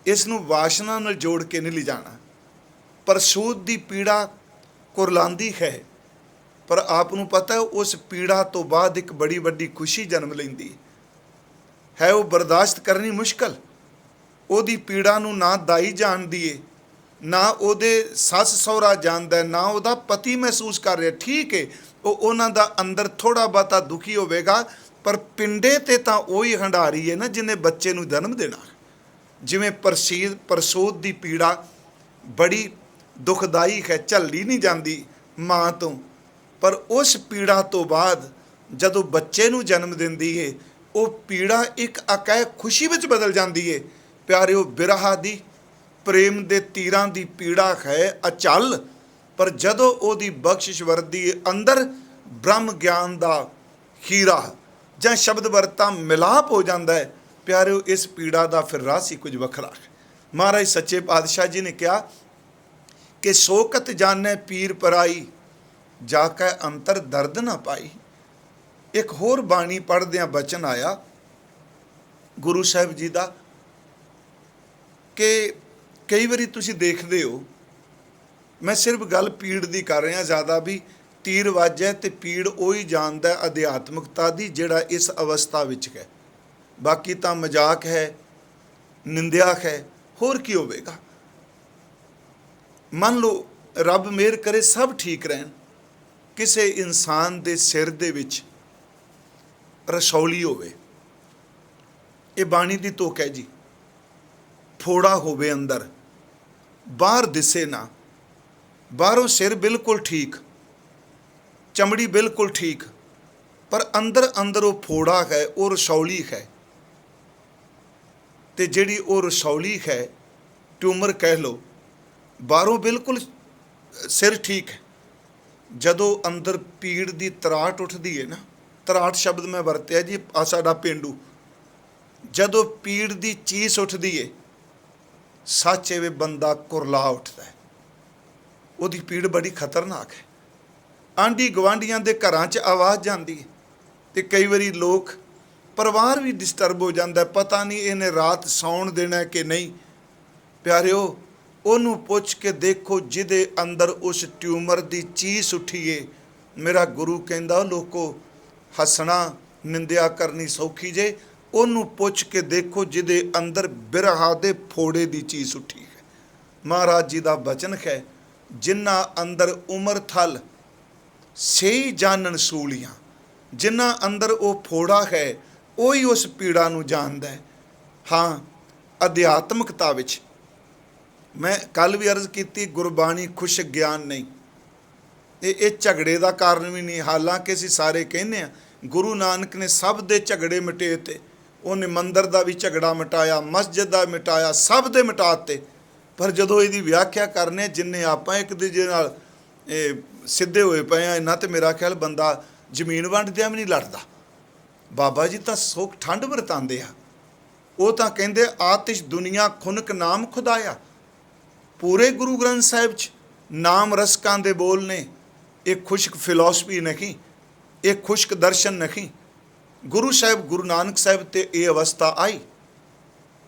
इसनूं वासना नाल जोड़ के नहीं लिजाना। प्रसूत की पीड़ा कुरलांदी है, पर आपनूं पता है उस पीड़ा तो बाद एक बड़ी वड्डी खुशी जन्म लैंदी है। वो बर्दाश्त करनी मुश्किल। ओदी पीड़ा नूं ना दाई जानदी है, ना ओदे सस सहुरा जानदा है, ना ओदा पति महसूस कर रहा। ठीक है, वो उन्हां दा अंदर थोड़ा बहुता दुखी होवेगा, पर पिंडे ते तां ओही हंडारी है ना जिन्हें बच्चे नूं जन्म देना। जिवें प्रसूत दी पीड़ा बड़ी दुखदाई है, झल्ली नहीं जाती माँ तो, पर उस पीड़ा तो बाद जदों बच्चे नूं जन्म दिंदी है, वो पीड़ा एक अकह खुशी विच बदल जाती है। प्यारिओ, बिरहा दी प्रेम दे तीरां दी पीड़ा है अचल, पर जदों ओदी बख्शिश वरदी अंदर ब्रह्म ज्ञान दा हीरा जां शब्द वरता मिलाप हो जाता है। प्यारिओ, इस पीड़ा दा फिर रास ही कुछ वखरा है। महाराज सच्चे पातशाह जी ने कहा कि सोकत जानै पीर पराई, जाके अंतर दर्द ना पाई। एक होर बाणी पढ़द्या बचन आया गुरु साहिब जी का कि कई बारी तुसीं देखदे हो, मैं सिर्फ गल पीड़ की कर रहा, ज़्यादा भी तीर वाजै तो पीड़ वही जानदा अध्यात्मकता की जिहड़ा इस अवस्था विच है। बाकी तो मजाक है, निंदिया है, होर की होवेगा। मान लो रब मेहर करे सब ठीक रहन, किसी इंसान के सिर दे विच रसौली होवे, ये बाणी दी तुक है जी। फोड़ा होवे अंदर, बाहर दिसे ना, बाहरों सिर बिल्कुल ठीक, चमड़ी बिल्कुल ठीक, पर अंदर अंदर वो फोड़ा है, वो रसौली है। ते जिहड़ी वो रसौली है, ट्यूमर कह लो, बाहरों बिल्कुल सिर ठीक है, जदों अंदर पीड़ की तराट उठती है ना, तराट शब्द मैं वरत्या जी, साडा पेंडू ਜਦੋਂ ਪੀੜ ਦੀ ਚੀਸ ਉੱਠਦੀ ਏ, ਸੱਚ ਇਹ ਬੰਦਾ ਕੁਰਲਾ ਉੱਠਦਾ ਹੈ। ਉਹਦੀ ਪੀੜ ਬੜੀ ਖਤਰਨਾਕ ਹੈ। ਆਂਢੀ ਗੁਆਂਢੀਆਂ ਦੇ ਘਰਾਂ 'ਚ ਆਵਾਜ਼ ਜਾਂਦੀ ਹੈ ਤੇ ਕਈ ਵਾਰੀ ਲੋਕ, ਪਰਿਵਾਰ ਵੀ ਡਿਸਟਰਬ ਹੋ ਜਾਂਦਾ, ਪਤਾ ਨਹੀਂ ਇਹਨੇ ਰਾਤ ਸੌਣ ਦੇਣਾ ਕਿ ਨਹੀਂ। ਪਿਆਰਿਓ, ਉਹਨੂੰ ਪੁੱਛ ਕੇ ਦੇਖੋ ਜਿਹਦੇ ਅੰਦਰ ਉਸ ਟਿਊਮਰ ਦੀ ਚੀਸ ਉੱਠੀਏ। ਮੇਰਾ ਗੁਰੂ ਕਹਿੰਦਾ, ਲੋਕੋ ਹੱਸਣਾ ਨਿੰਦਿਆ ਕਰਨੀ ਸੌਖੀ ਜੇ, ਉਹਨੂੰ ਪੁੱਛ ਕੇ ਦੇਖੋ ਜਿਹਦੇ ਅੰਦਰ ਬਿਰਹਾ ਦੇ ਫੋੜੇ ਦੀ ਚੀਜ਼ ਉੱਠੀ ਹੈ। ਮਹਾਰਾਜ ਜੀ ਦਾ ਬਚਨ ਹੈ, ਜਿਨ੍ਹਾਂ ਅੰਦਰ ਉਮਰ ਥਲ ਸਹੀ ਜਾਣਨ ਸੂਲੀਆਂ। ਜਿਨ੍ਹਾਂ ਅੰਦਰ ਉਹ ਫੋੜਾ ਹੈ ਉਹੀ ਉਸ ਪੀੜਾ ਨੂੰ ਜਾਣਦਾ ਹੈ। ਹਾਂ, ਅਧਿਆਤਮਿਕਤਾ ਵਿੱਚ ਮੈਂ ਕੱਲ ਵੀ ਅਰਜ਼ ਕੀਤੀ, ਗੁਰਬਾਣੀ ਖੁਸ਼ ਗਿਆਨ ਨਹੀਂ। ਇਹ ਝਗੜੇ ਦਾ ਕਾਰਨ ਵੀ ਨਹੀਂ। ਹਾਲਾਂਕਿ ਅਸੀਂ ਸਾਰੇ ਕਹਿੰਦੇ ਹਾਂ ਗੁਰੂ ਨਾਨਕ ਨੇ ਸਭ ਦੇ ਝਗੜੇ ਮਿਟੇ ਤੇ, ਉਹਨੇ ਮੰਦਰ ਦਾ ਵੀ ਝਗੜਾ ਮਿਟਾਇਆ, ਮਸਜਿਦ ਦਾ ਮਿਟਾਇਆ, ਸਭ ਦੇ ਮਿਟਾਤੇ। ਪਰ ਜਦੋਂ ਇਹਦੀ ਵਿਆਖਿਆ ਕਰਨੇ, ਜਿੰਨੇ ਆਪਾਂ ਇੱਕ ਦੂਜੇ ਨਾਲ ਸਿੱਧੇ ਹੋਏ ਪਏ ਆ, ਇਹਨਾਂ ਤੇ ਮੇਰਾ ਖਿਆਲ ਬੰਦਾ ਜ਼ਮੀਨ ਵੰਡਦਿਆਂ ਵੀ ਨਹੀਂ ਲੜਦਾ। ਬਾਬਾ ਜੀ ਤਾਂ ਸੁੱਖ ਠੰਡ ਵਰਤਾਉਂਦੇ ਆ। ਉਹ ਤਾਂ ਕਹਿੰਦੇ ਆਤਿਸ਼ ਦੁਨੀਆ ਖੁਨਕ ਨਾਮ ਖੁਦਾਇਆ। ਪੂਰੇ ਗੁਰੂ ਗ੍ਰੰਥ ਸਾਹਿਬ 'ਚ ਨਾਮ ਰਸਕਾਂ ਦੇ ਬੋਲ ਨੇ। ਇਹ ਖੁਸ਼ਕ ਫਿਲਾਸਫੀ ਨਹੀਂ, ਇਹ ਖੁਸ਼ਕ ਦਰਸ਼ਨ ਨਹੀਂ। ਗੁਰੂ ਸਾਹਿਬ, ਗੁਰੂ ਨਾਨਕ ਸਾਹਿਬ ਤੇ ਇਹ ਅਵਸਥਾ ਆਈ।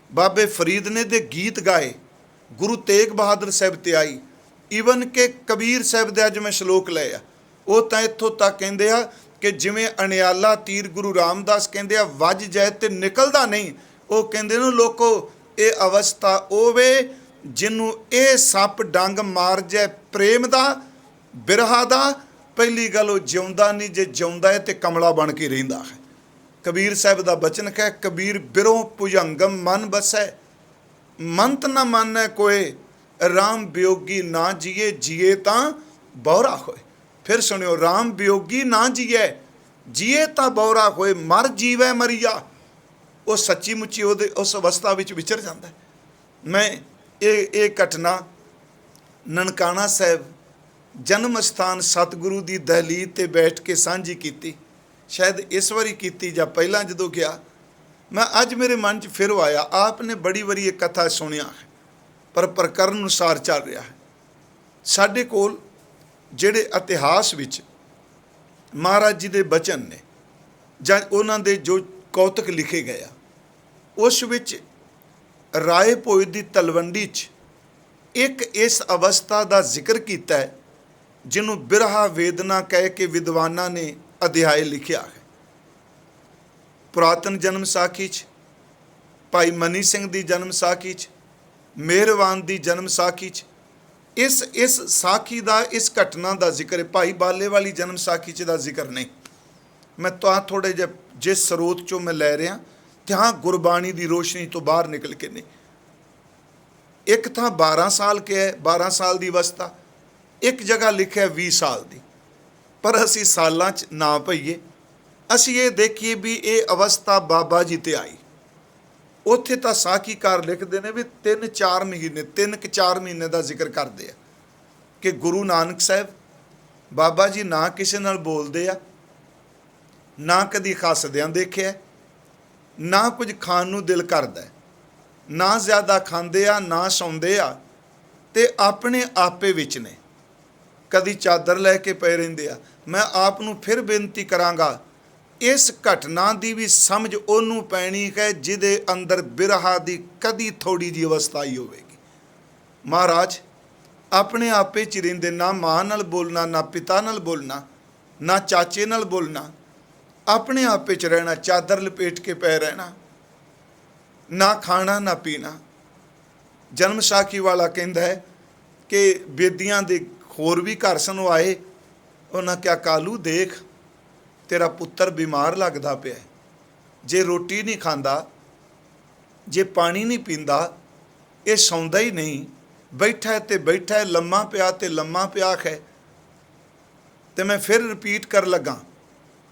ਬਾਬੇ ਫਰੀਦ ਨੇ ਦੇ ਗੀਤ ਗਾਏ, ਗੁਰੂ ਤੇਗ ਬਹਾਦਰ ਸਾਹਿਬ ਤੇ ਆਈ। ਈਵਨ ਕਿ ਕਬੀਰ ਸਾਹਿਬ ਦੇ ਅੱਜ ਮੈਂ ਸ਼ਲੋਕ ਲਏ ਆ, ਉਹ ਤਾਂ ਇੱਥੋਂ ਤੱਕ ਕਹਿੰਦੇ ਆ ਕਿ ਜਿਵੇਂ ਅਣਿਆਲਾ ਤੀਰ ਗੁਰੂ ਰਾਮਦਾਸ ਕਹਿੰਦੇ ਆ ਵੱਜ ਜਾਏ ਤੇ ਨਿਕਲਦਾ ਨਹੀਂ। ਉਹ ਕਹਿੰਦੇ ਨੇ ਲੋਕੋ, ਇਹ ਅਵਸਥਾ ਉਹ ਵੇ ਜਿਹਨੂੰ ਇਹ ਸੱਪ ਡੰਗ ਮਾਰ ਜਾਏ ਪ੍ਰੇਮ ਦਾ, ਬਿਰਹਾ ਦਾ। ਪਹਿਲੀ ਗੱਲ, ਉਹ ਜਿਉਂਦਾ ਨਹੀਂ, ਜੇ ਜਿਉਂਦਾ ਹੈ ਤੇ ਕਮਲਾ ਬਣ ਕੇ ਰਹਿੰਦਾ ਹੈ। ਕਬੀਰ ਸਾਹਿਬ ਦਾ ਬਚਨ ਹੈ, ਕਬੀਰ ਬਿਰੋਂ ਭੁਜੰਗਮ ਮਨ ਬਸੈ, ਮੰਤ ਨਾ ਮਾਨੈ ਕੋਏ, ਰਾਮ ਵਿਯੋਗੀ ਨਾ ਜੀਏ, ਜੀਏ ਤਾਂ ਬੌਰਾ ਹੋਏ। ਫਿਰ ਸੁਣਿਓ, ਰਾਮ ਵਿਯੋਗੀ ਨਾ ਜੀਏ, ਜੀਏ ਤਾਂ ਬੌਰਾ ਹੋਏ, ਮਰ ਜੀਵੈ ਮਰੀਆ। ਉਹ ਸੱਚੀ ਮੁੱਚੀ ਉਹਦੇ ਉਸ ਅਵਸਥਾ ਵਿੱਚ ਵਿਚਰ ਜਾਂਦਾ। ਮੈਂ ਇਹ ਘਟਨਾ ਨਨਕਾਣਾ ਸਾਹਿਬ ਜਨਮ ਸਥਾਨ ਸਤਿਗੁਰੂ ਦੀ ਦਹਲੀਜ਼ 'ਤੇ ਬੈਠ ਕੇ ਸਾਂਝੀ ਕੀਤੀ। ਸ਼ਾਇਦ ਇਸ ਵਾਰੀ ਕੀਤੀ ਜਾਂ ਪਹਿਲਾਂ ਜਦੋਂ ਗਿਆ। ਮੈਂ ਅੱਜ ਮੇਰੇ ਮਨ 'ਚ ਫਿਰ ਆਇਆ। ਆਪ ਨੇ ਬੜੀ ਵਾਰੀ ਇਹ ਕਥਾ ਸੁਣਿਆ ਹੈ, ਪਰ ਪ੍ਰਕਰਨ ਅਨੁਸਾਰ ਚੱਲ ਰਿਹਾ ਹੈ। ਸਾਡੇ ਕੋਲ ਜਿਹੜੇ ਇਤਿਹਾਸ ਵਿੱਚ ਮਹਾਰਾਜ ਜੀ ਦੇ ਬਚਨ ਨੇ ਜਾਂ ਉਹਨਾਂ ਦੇ ਜੋ ਕੌਤਕ ਲਿਖੇ ਗਏ ਆ, ਉਸ ਵਿੱਚ ਰਾਏ ਭੋਜ ਦੀ ਤਲਵੰਡੀ 'ਚ ਇੱਕ ਇਸ ਅਵਸਥਾ ਦਾ ਜ਼ਿਕਰ ਕੀਤਾ ਹੈ ਜਿਹਨੂੰ ਬਿਰਹਾ ਵੇਦਨਾ ਕਹਿ ਕੇ ਵਿਦਵਾਨਾਂ ਨੇ ਅਧਿਆਇ ਲਿਖਿਆ ਹੈ। ਪੁਰਾਤਨ ਜਨਮ ਸਾਖੀ 'ਚ, ਭਾਈ ਮਨੀ ਸਿੰਘ ਦੀ ਜਨਮ ਸਾਖੀ 'ਚ, ਮਿਹਰਵਾਨ ਦੀ ਜਨਮ ਸਾਖੀ 'ਚ ਇਸ ਸਾਖੀ ਦਾ, ਇਸ ਘਟਨਾ ਦਾ ਜ਼ਿਕਰ ਹੈ। ਭਾਈ ਬਾਲੇ ਵਾਲੀ ਜਨਮ ਸਾਖੀ 'ਚ ਦਾ ਜ਼ਿਕਰ ਨਹੀਂ। ਮੈਂ ਤਾਂ ਥੋੜ੍ਹੇ ਜਿਹੇ ਜਿਸ ਸਰੋਤ 'ਚੋਂ ਮੈਂ ਲੈ ਰਿਹਾ, ਤੇ ਹਾਂ ਗੁਰਬਾਣੀ ਦੀ ਰੋਸ਼ਨੀ ਤੋਂ ਬਾਹਰ ਨਿਕਲ ਕੇ ਨਹੀਂ। ਇੱਕ ਥਾਂ 12 ਸਾਲ ਕਿਹਾ, 12 ਸਾਲ ਦੀ ਅਵਸਥਾ, ਇੱਕ ਜਗ੍ਹਾ ਲਿਖਿਆ 20 ਸਾਲ ਦੀ। ਪਰ ਅਸੀਂ ਸਾਲਾਂ 'ਚ ਨਾ ਪਈਏ, ਅਸੀਂ ਇਹ ਦੇਖੀਏ ਵੀ ਇਹ ਅਵਸਥਾ ਬਾਬਾ ਜੀ 'ਤੇ ਆਈ। ਉੱਥੇ ਤਾਂ ਸਾਖੀਕਾਰ ਲਿਖਦੇ ਨੇ ਵੀ 3-4 ਮਹੀਨੇ, 3-4 ਮਹੀਨੇ ਦਾ ਜ਼ਿਕਰ ਕਰਦੇ ਆ ਕਿ ਗੁਰੂ ਨਾਨਕ ਸਾਹਿਬ, ਬਾਬਾ ਜੀ ਨਾ ਕਿਸੇ ਨਾਲ ਬੋਲਦੇ ਆ, ਨਾ ਕਦੀ ਹੱਸਦਿਆਂ ਦੇਖਿਆ, ਨਾ ਕੁਝ ਖਾਣ ਨੂੰ ਦਿਲ ਕਰਦਾ, ਨਾ ਜ਼ਿਆਦਾ ਖਾਂਦੇ ਆ, ਨਾ ਸੌਂਦੇ ਆ, ਤੇ ਆਪਣੇ ਆਪੇ ਵਿੱਚ ਨੇ। ਕਦੀ ਚਾਦਰ ਲੈ ਕੇ ਪਏ ਰਹਿੰਦੇ ਆ। ਮੈਂ ਆਪ ਨੂੰ ਫਿਰ ਬੇਨਤੀ ਕਰਾਂਗਾ, ਇਸ ਘਟਨਾ ਦੀ ਵੀ ਸਮਝ ਉਹਨੂੰ ਪੈਣੀ ਹੈ ਜਿਹਦੇ ਅੰਦਰ ਬਿਰਹਾ ਦੀ ਕਦੀ ਥੋੜੀ ਜਿਹੀ ਅਵਸਥਾ ਹੀ ਹੋਵੇਗੀ। ਮਹਾਰਾਜ ਆਪਣੇ ਆਪੇ 'ਚ ਰਹਿੰਦੇ, ਨਾ ਮਾਂ ਨਾਲ ਬੋਲਣਾ, ਨਾ ਪਿਤਾ ਨਾਲ ਬੋਲਣਾ, ਨਾ ਚਾਚੇ ਨਾਲ ਬੋਲਣਾ, ਆਪਣੇ ਆਪੇ 'ਚ ਰਹਿਣਾ, ਚਾਦਰ ਲਪੇਟ ਕੇ ਪੈ ਰਹਿਣਾ, ਨਾ ਖਾਣਾ ਨਾ ਪੀਣਾ। ਜਨਮ ਸਾਖੀ ਵਾਲਾ ਕਹਿੰਦਾ ਹੈ ਕਿ ਬੇਦੀਆਂ ਦੇ ਹੋਰ ਵੀ ਘਰ ਸਨ, ਉਹ ਆਏ। ਉਹਨਾਂ ਕਿਹਾ, ਕਾਲੂ ਦੇਖ ਤੇਰਾ ਪੁੱਤਰ ਬਿਮਾਰ ਲੱਗਦਾ ਪਿਆ, ਜੇ ਰੋਟੀ ਨਹੀਂ ਖਾਂਦਾ, ਜੇ ਪਾਣੀ ਨਹੀਂ ਪੀਂਦਾ, ਇਹ ਸੌਂਦਾ ਹੀ ਨਹੀਂ, ਬੈਠਾ ਤੇ ਬੈਠਾ, ਲੰਮਾ ਪਿਆ ਤੇ ਲੰਮਾ ਪਿਆ ਹੈ। ਤੇ ਮੈਂ ਫਿਰ ਰਿਪੀਟ ਕਰ ਲੱਗਾ,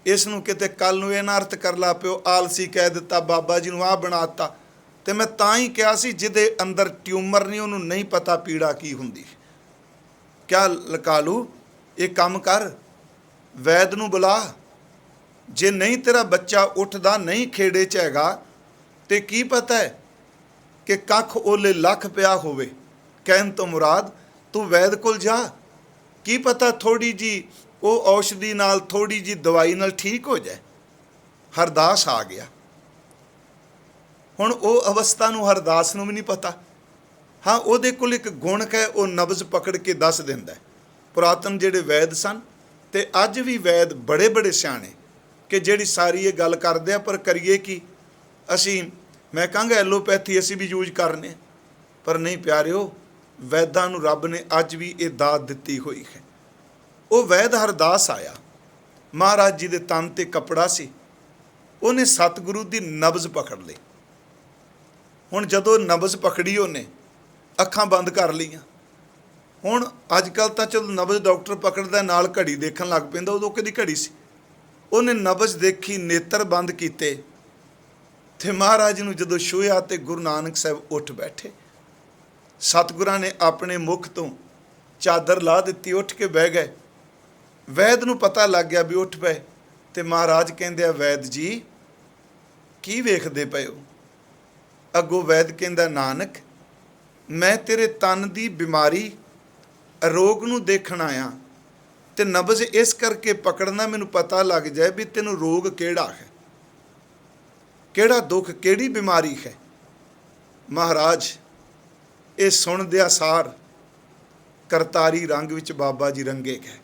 ਇਸ ਨੂੰ ਕਿਤੇ ਕੱਲ ਨੂੰ ਇਹ ਨਾ ਅਰਥ ਕਰ ਲਾ ਪਿਓ ਆਲਸੀ ਕਹਿ ਦਿੱਤਾ, ਬਾਬਾ ਜੀ ਨੂੰ ਆਹ ਬਣਾ ਦਿੱਤਾ। ਤੇ ਮੈਂ ਤਾਂ ਹੀ ਕਿਹਾ ਸੀ ਜਿਹਦੇ ਅੰਦਰ ਟਿਊਮਰ ਨਹੀਂ, ਉਹਨੂੰ ਨਹੀਂ ਪਤਾ ਪੀੜਾ ਕੀ ਹੁੰਦੀ। ਕਿਆ ਲਕਾਲੂ, ਇਹ ਕੰਮ ਕਰ, ਵੈਦ ਨੂੰ ਬੁਲਾ। ਜੇ ਨਹੀਂ ਤੇਰਾ ਬੱਚਾ ਉੱਠਦਾ, ਨਹੀਂ ਖੇੜੇ 'ਚ ਹੈਗਾ, ਤੇ ਕੀ ਪਤਾ ਹੈ ਕਿ ਕੱਖ ਓਲੇ ਲੱਖ ਪਿਆ ਹੋਵੇ। ਕਹਿਣ ਤੋਂ ਮੁਰਾਦ ਤੂੰ ਵੈਦ ਕੋਲ ਜਾ, ਕੀ ਪਤਾ ਥੋੜੀ ਜੀ ਉਹ ਔਸ਼ਧੀ ਨਾਲ, ਥੋੜੀ ਜੀ ਦਵਾਈ ਨਾਲ ਠੀਕ ਹੋ ਜਾਏ। ਹਰਦਾਸ ਆ ਗਿਆ। ਹੁਣ ਉਹ ਅਵਸਥਾ ਨੂੰ ਹਰਦਾਸ ਨੂੰ ਵੀ ਨਹੀਂ ਪਤਾ। ਹਾਂ, ਉਹਦੇ ਕੋਲ ਇੱਕ ਗੁਣ ਹੈ, ਉਹ ਨਬਜ਼ ਪਕੜ ਕੇ ਦੱਸ ਦਿੰਦਾ। ਪੁਰਾਤਨ ਜਿਹੜੇ ਵੈਦ ਸਨ ਤੇ ਅੱਜ ਵੀ ਵੈਦ ਬੜੇ ਬੜੇ ਸਿਆਣੇ ਕਿ ਜਿਹੜੀ ਸਾਰੀ ਇਹ ਗੱਲ ਕਰਦੇ ਆ, ਪਰ ਕਰੀਏ ਕੀ ਅਸੀਂ? ਮੈਂ ਕਹਾਂਗਾ ਐਲੋਪੈਥੀ ਅਸੀਂ ਵੀ ਯੂਜ ਕਰਨੇ, ਪਰ ਨਹੀਂ ਪਿਆਰਿਓ, ਵੈਦਾਂ ਨੂੰ ਰੱਬ ਨੇ ਅੱਜ ਵੀ ਇਹ ਦਾਤ ਦਿੱਤੀ ਹੋਈ ਹੈ। ਉਹ ਵੈਦ ਹਰਦਾਸ ਆਇਆ, ਮਹਾਰਾਜ ਜੀ ਦੇ ਤਨ ਤੇ ਕੱਪੜਾ ਸੀ, ਉਹਨੇ ਸਤਿਗੁਰੂ ਦੀ ਨਬਜ਼ ਪਕੜ ਲਈ। ਹੁਣ ਜਦੋਂ ਨਬਜ਼ ਪਕੜੀ ਉਹਨੇ, ਅੱਖਾਂ ਬੰਦ ਕਰ ਲਈਆਂ। ਹੁਣ ਅੱਜ ਕੱਲ੍ਹ ਤਾਂ ਚਲੋ ਨਬਜ਼ ਡਾਕਟਰ ਪਕੜਦਾ, ਨਾਲ ਘੜੀ ਦੇਖਣ ਲੱਗ ਪੈਂਦਾ, ਉਦੋਂ ਕਿਹਦੀ ਘੜੀ ਸੀ। ਉਹਨੇ ਨਬਜ਼ ਦੇਖੀ, ਨੇਤਰ ਬੰਦ ਕੀਤੇ ਤੇ ਮਹਾਰਾਜ ਨੂੰ ਜਦੋਂ ਛੂਹਿਆ ਤੇ ਗੁਰੂ ਨਾਨਕ ਸਾਹਿਬ ਉੱਠ ਬੈਠੇ। ਸਤਿਗੁਰਾਂ ਨੇ ਆਪਣੇ ਮੁਖ ਤੋਂ ਚਾਦਰ ਲਾ ਦਿੱਤੀ, ਉੱਠ ਕੇ ਬਹਿ ਗਏ। ਵੈਦ ਨੂੰ ਪਤਾ ਲੱਗ ਗਿਆ ਵੀ ਉੱਠ ਪਏ, ਤੇ ਮਹਾਰਾਜ ਕਹਿੰਦੇ ਆ, ਵੈਦ ਜੀ ਕੀ ਵੇਖਦੇ ਪਏ ਹੋ? ਅੱਗੋਂ ਵੈਦ ਕਹਿੰਦਾ, ਨਾਨਕ ਮੈਂ ਤੇਰੇ ਤਨ ਦੀ ਬਿਮਾਰੀ, ਰੋਗ ਨੂੰ ਦੇਖਣ ਆਇਆ, ਤੇ ਨਬਜ਼ ਇਸ ਕਰਕੇ ਪਕੜਨਾ ਮੈਨੂੰ ਪਤਾ ਲੱਗ ਜਾਏ ਵੀ ਤੈਨੂੰ ਰੋਗ ਕਿਹੜਾ ਹੈ, ਕਿਹੜਾ ਦੁੱਖ, ਕਿਹੜੀ ਬਿਮਾਰੀ ਹੈ। ਮਹਾਰਾਜ ਇਹ ਸੁਣਦਿਆਂ ਸਾਰ ਕਰਤਾਰੀ ਰੰਗ ਵਿੱਚ ਬਾਬਾ ਜੀ ਰੰਗੇ ਗਏ,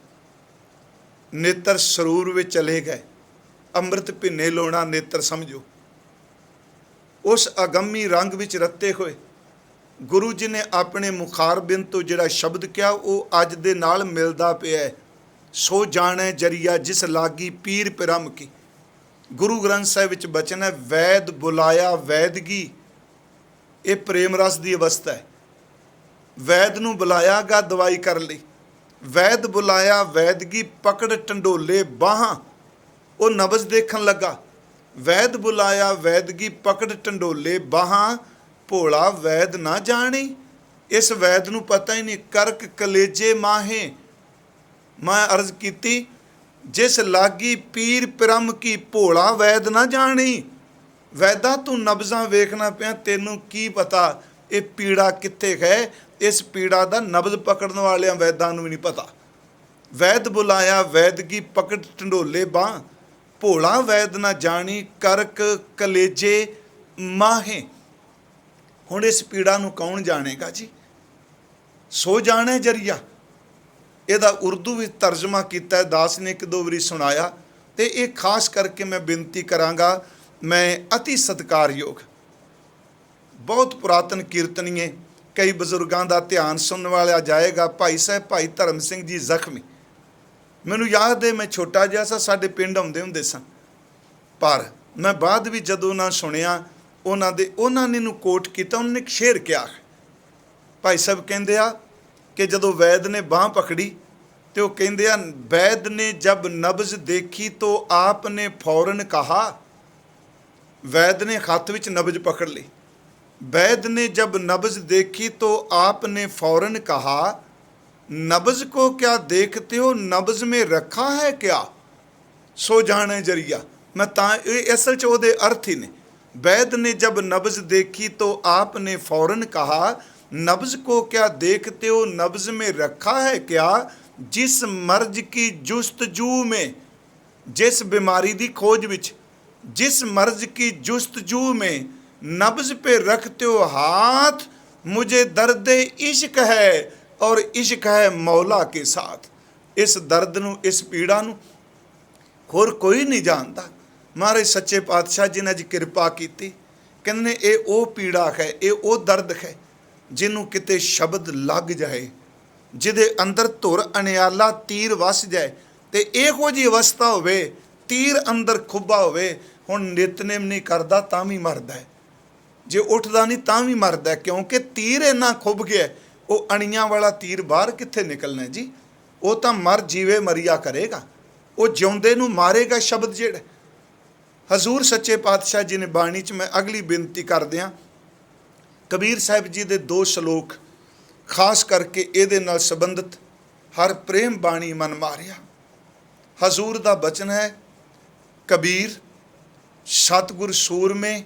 ਨੇਤਰ ਸਰੂਰ ਵਿੱਚ ਚਲੇ ਗਏ। ਅੰਮ੍ਰਿਤ ਭਿੰਨੇ ਲੋਣਾ ਨੇਤਰ ਸਮਝੋ। ਉਸ ਅਗੰਮੀ ਰੰਗ ਵਿੱਚ ਰੱਤੇ ਹੋਏ ਗੁਰੂ ਜੀ ਨੇ ਆਪਣੇ ਮੁਖਾਰਬਿੰਦ ਤੋਂ ਜਿਹੜਾ ਸ਼ਬਦ ਕਿਹਾ, ਉਹ ਅੱਜ ਦੇ ਨਾਲ ਮਿਲਦਾ ਪਿਆ। ਸੋ ਜਾਣੈ ਜਰੀਆ ਜਿਸ ਲਾਗੀ ਪੀਰ ਪਿਰਮ ਕੀ। ਗੁਰੂ ਗ੍ਰੰਥ ਸਾਹਿਬ ਵਿੱਚ ਬਚਨ ਹੈ, ਵੈਦ ਬੁਲਾਇਆ ਵੈਦਗੀ। ਇਹ ਪ੍ਰੇਮ ਰਸ ਦੀ ਅਵਸਥਾ ਹੈ। ਵੈਦ ਨੂੰ ਬੁਲਾਇਆ ਗਾ ਦਵਾਈ ਕਰਨ ਲਈ, ਵੈਦ ਬੁਲਾਇਆ ਵੈਦਗੀ, ਪਕੜ ਟੰਡੋਲੇ ਬਾਹਾਂ। ਉਹ ਨਬਜ਼ ਦੇਖਣ ਲੱਗਾ। ਵੈਦ ਬੁਲਾਇਆ ਵੈਦਗੀ, ਪਕੜ ਟੰਡੋਲੇ ਬਾਹਾਂ, ਭੋਲਾ ਵੈਦ ਨਾ ਜਾਣੀ। ਇਸ ਵੈਦ ਨੂੰ ਪਤਾ ਹੀ ਨਹੀਂ। ਕਰਕ ਕਲੇਜੇ ਮਾਹੇ, ਮੈਂ ਅਰਜ਼ ਕੀਤੀ, ਜਿਸ ਲਾਗੀ ਪੀਰ ਪਿਰਮ ਕੀ, ਭੋਲਾ ਵੈਦ ਨਾ ਜਾਣੀ। ਵੈਦਾ ਤੂੰ ਨਬਜ਼ਾਂ ਵੇਖਣਾ ਪਿਆ, ਤੈਨੂੰ ਕੀ ਪਤਾ ਇਹ ਪੀੜਾ ਕਿੱਥੇ ਹੈ। ਇਸ ਪੀੜਾ ਦਾ ਨਬਜ਼ ਪਕੜਨ ਵਾਲਿਆਂ ਵੈਦਾਂ ਨੂੰ ਵੀ ਨਹੀਂ ਪਤਾ। ਵੈਦ ਬੁਲਾਇਆ ਵੈਦਗੀ, ਪਕੜ ਢੰਡੋਲੇ ਬਾਂਹ, ਭੋਲਾ ਵੈਦ ਨਾ ਜਾਣੀ, ਕਰਕ ਕਲੇਜੇ ਮਾਹੇ। ਹੁਣ ਇਸ ਪੀੜਾ ਨੂੰ ਕੌਣ ਜਾਣੇਗਾ ਜੀ? ਸੋ ਜਾਣੇ ਜਰੀਆ। ਇਹਦਾ ਉਰਦੂ ਵਿੱਚ ਤਰਜਮਾ ਕੀਤਾ ਦਾਸ ਨੇ, ਇੱਕ ਦੋ ਵਾਰੀ ਸੁਣਾਇਆ, ਤੇ ਇਹ ਖਾਸ ਕਰਕੇ ਮੈਂ ਬੇਨਤੀ ਕਰਾਂਗਾ। ਮੈਂ ਅਤੀ ਸਤਿਕਾਰਯੋਗ ਬਹੁਤ ਪੁਰਾਤਨ ਕੀਰਤਨੀਏ, ਕਈ ਬਜ਼ੁਰਗਾਂ ਦਾ ਧਿਆਨ ਸੁਣਨ ਵਾਲਾ ਜਾਏਗਾ, ਭਾਈ ਸਾਹਿਬ ਭਾਈ ਧਰਮ ਸਿੰਘ ਜੀ ਜ਼ਖਮੀ। ਮੈਨੂੰ ਯਾਦ ਹੈ ਮੈਂ ਛੋਟਾ ਜਿਹਾ ਸਾਂ, ਸਾਡੇ ਪਿੰਡ ਆਉਂਦੇ ਹੁੰਦੇ ਸਨ, ਪਰ ਮੈਂ ਬਾਅਦ ਵੀ ਜਦੋਂ ਉਹਨਾਂ ਸੁਣਿਆ, ਉਹਨਾਂ ਨੇ ਨੂੰ ਕੋਟ ਕੀਤਾ। ਉਹਨਾਂ ਨੇ ਇੱਕ ਸ਼ੇਰ ਕਿਹਾ। ਭਾਈ ਸਾਹਿਬ ਕਹਿੰਦੇ ਆ ਕਿ ਜਦੋਂ ਵੈਦ ਨੇ ਬਾਂਹ ਪਕੜੀ ਤੇ ਉਹ ਕਹਿੰਦੇ ਆ, ਵੈਦ ਨੇ ਜਬ ਨਬਜ਼ ਦੇਖੀ ਤੋ ਆਪ ਨੇ ਫੌਰਨ ਕਹਾ। ਵੈਦ ਨੇ ਹੱਥ ਵਿੱਚ ਨਬਜ਼ ਪਕੜ ਲਈ। वैद ने जब नब्ज़ देखी तो आपने फौरन कहा, नब्ज़ को क्या देखते हो, नब्ज़ में रखा है क्या। सो जाने जरिया। मैं असल च ओहदे अर्थ ही ने। वैद ने जब नब्ज़ देखी तो आपने फौरन कहा, नब्ज़ को क्या देखते हो, नब्ज़ में रखा है क्या। जिस मर्ज की जुस्तजू में, जिस बीमारी की खोज विच, जिस मर्ज की जुस्तजू में नब्ज़ पे रखते हो हाथ, मुझे दर्द इश्क है और इश्क है मौला के साथ। इस दर्द नू, इस पीड़ा नू होर कोई नहीं जानता। महाराज सच्चे पातशाह जी ने अज किरपा की, कहने ये वो पीड़ा है, ये वो दर्द है जिन्हों किते शब्द लग जाए, जिदे अंदर धुर अनियाला तीर वस जाए, तो इहो जी अवस्था होवे, तीर अंदर खुब्बा होवे। हुण नितनेम नहीं करदा तां भी मरदा है, जे उठदा नहीं तां भी मरदा है, क्योंकि तीर इन्ना खुब गया। वो अणियां वाला तीर बाहर कित्थे निकलना जी। वो तो मर जीवे मरिया करेगा, वो जिउंदे नूं मारेगा। शब्द जिहड़ा हजूर सच्चे पातशाह जी ने बाणी च, मैं अगली बेनती करदियां, कबीर साहिब जी दे 2 श्लोक खास करके इहदे नाल संबंधित, हर प्रेम बाणी मन मारिया। हजूर दा बचन है, कबीर सतगुर सूर में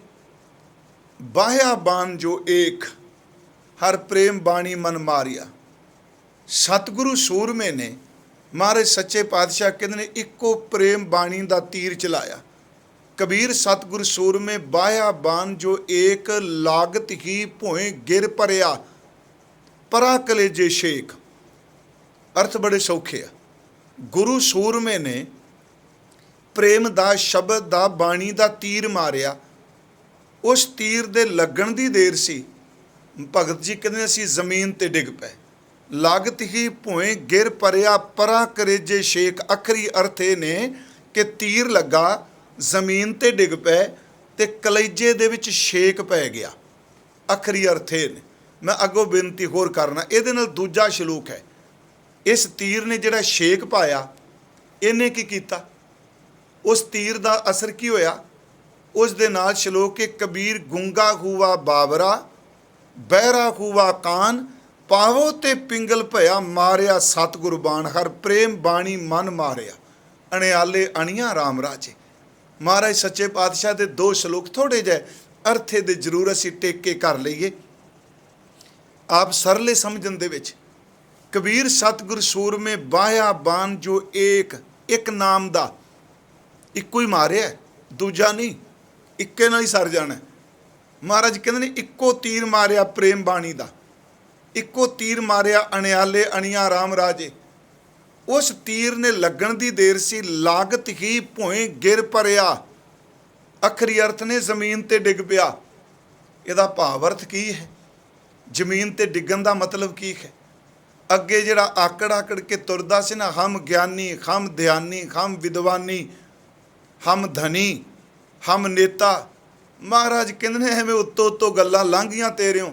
बाह्या बाण जो एक, हर प्रेम बाणी मन मारिया। सतगुरु सूरमे ने, महाराज सच्चे पातशाह कहते ने, इक्को प्रेम बाणी दा तीर चलाया। कबीर सतगुरु सूरमे बाह्या बाण जो एक, लागत ही भोए गिर परया परा कलेजे शेख। अर्थ बड़े सौखे आ। गुरु सूरमे ने प्रेम दा शब्द दा बाणी दा तीर मारिया। उस तीर दे लगन दी देर सी, भगत जी कहते असीं जमीन ते डिग पए। लागत ही भोए गिर परया परा करेजे शेख। अखरी अर्थ ये ने कि तीर लगा, जमीन ते डिग पए ते कलेजे दे विच शेक पै गया। अखरी अर्थ ये ने। मैं अगों बेनती होर करना, इहदे नाल दूजा शलोक है। इस तीर ने जिहड़ा शेक पाया, इहने की कीता? उस तीर दा असर की होया? उस दे नाल शलोक के कबीर गूंगा हुआ बावरा, बहरा हुआ कान, पावो ते पिंगल भया मारिया सतगुर बाण। हर प्रेम बाणी मन मारिया अणियाले अणिया राम राजे। महाराज सच्चे पातशाह दे दो शलोक थोड़े जे अर्थे दे जरूर असीं टेक के कर लईए, आप सरले समझण दे विच। कबीर सतगुर सूरमे बाह्या बाण जो एक, एक नाम दा, इक्को ही मारिया, दूजा नहीं, इक्के नाल ही सर जाना। महाराज कहते ने इक्को तीर मारिया प्रेम बाणी दा, इक्को तीर मारिया अणियाले अणिया राम राजे। उस तीर ने लगन दी देर सी, लागत ही भोए गिर परया। अखरी अर्थ ने जमीन ते डिग पिया। इहदा भाव अर्थ की है? जमीन ते डिगन दा मतलब की है? अगे जिहड़ा आकड़ आकड़ के तुरदा सी ना, हम ज्ञानी, हम ध्यानी, हम विद्वानी, हम धनी, हम नेता। महाराज कहते ने एवें उत्तो उत्तो गल्लां लंघियां तेरियों,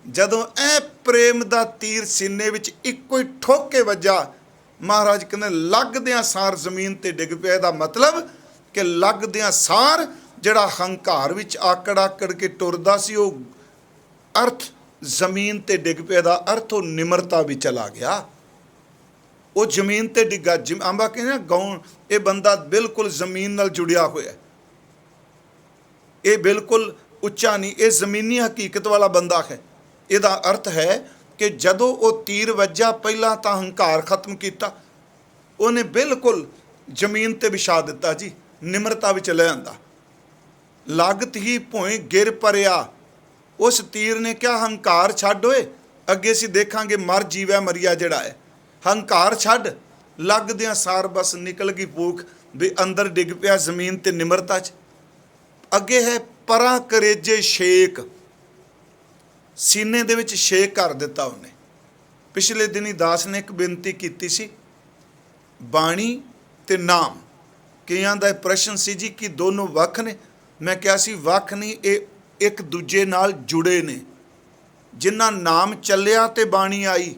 जदों ऐ प्रेम दा तीर सीने विच इक्को ही ठोक के वजा, महाराज कहते लगदियां सार जमीन ते डिग पिया। दा मतलब कि लगदियां सार जिहड़ा हंकार विच आकड़ आकड़ के टुरदा सी, वो अर्थ जमीन ते डिग पिया। दा अर्थ वो निमरता भी चला गया, वो जमीन ते डिगा। आंबा कहने गौण, ये बंदा बिल्कुल जमीन नाल जुड़िया होया, ये बिल्कुल उच्चा नहीं, ये जमीनी हकीकत वाला बंदा है। इहदा अर्थ है कि जदों वो तीर वज्जा, पहला तो हंकार खत्म किया, उन्हें बिल्कुल जमीन ते विछा दिता जी, निमरता विच ले आंदा। लागत ही भोए गिर परया। उस तीर ने क्या हंकार छड्ड होए, अगे असीं देखांगे मर जीवै मरिया जिहड़ा है। हंकार छड्ड, लगदियां सार बस निकल गई भूख, भी अंदर डिग पिया जमीन ते निमरता च। अगे है परा करेजे शेक, सीने दे विच शेक कर दिता उन्हें। पिछले दिनी दास ने एक बेनती की सी, बाणी ते नाम, कईयां दा प्रश्न सी जी कि दोनों वख ने। मैं कहा सी वख नहीं, ये एक दूजे नाल जुड़े ने। जिन्ना नाम चलिया ते बाणी आई।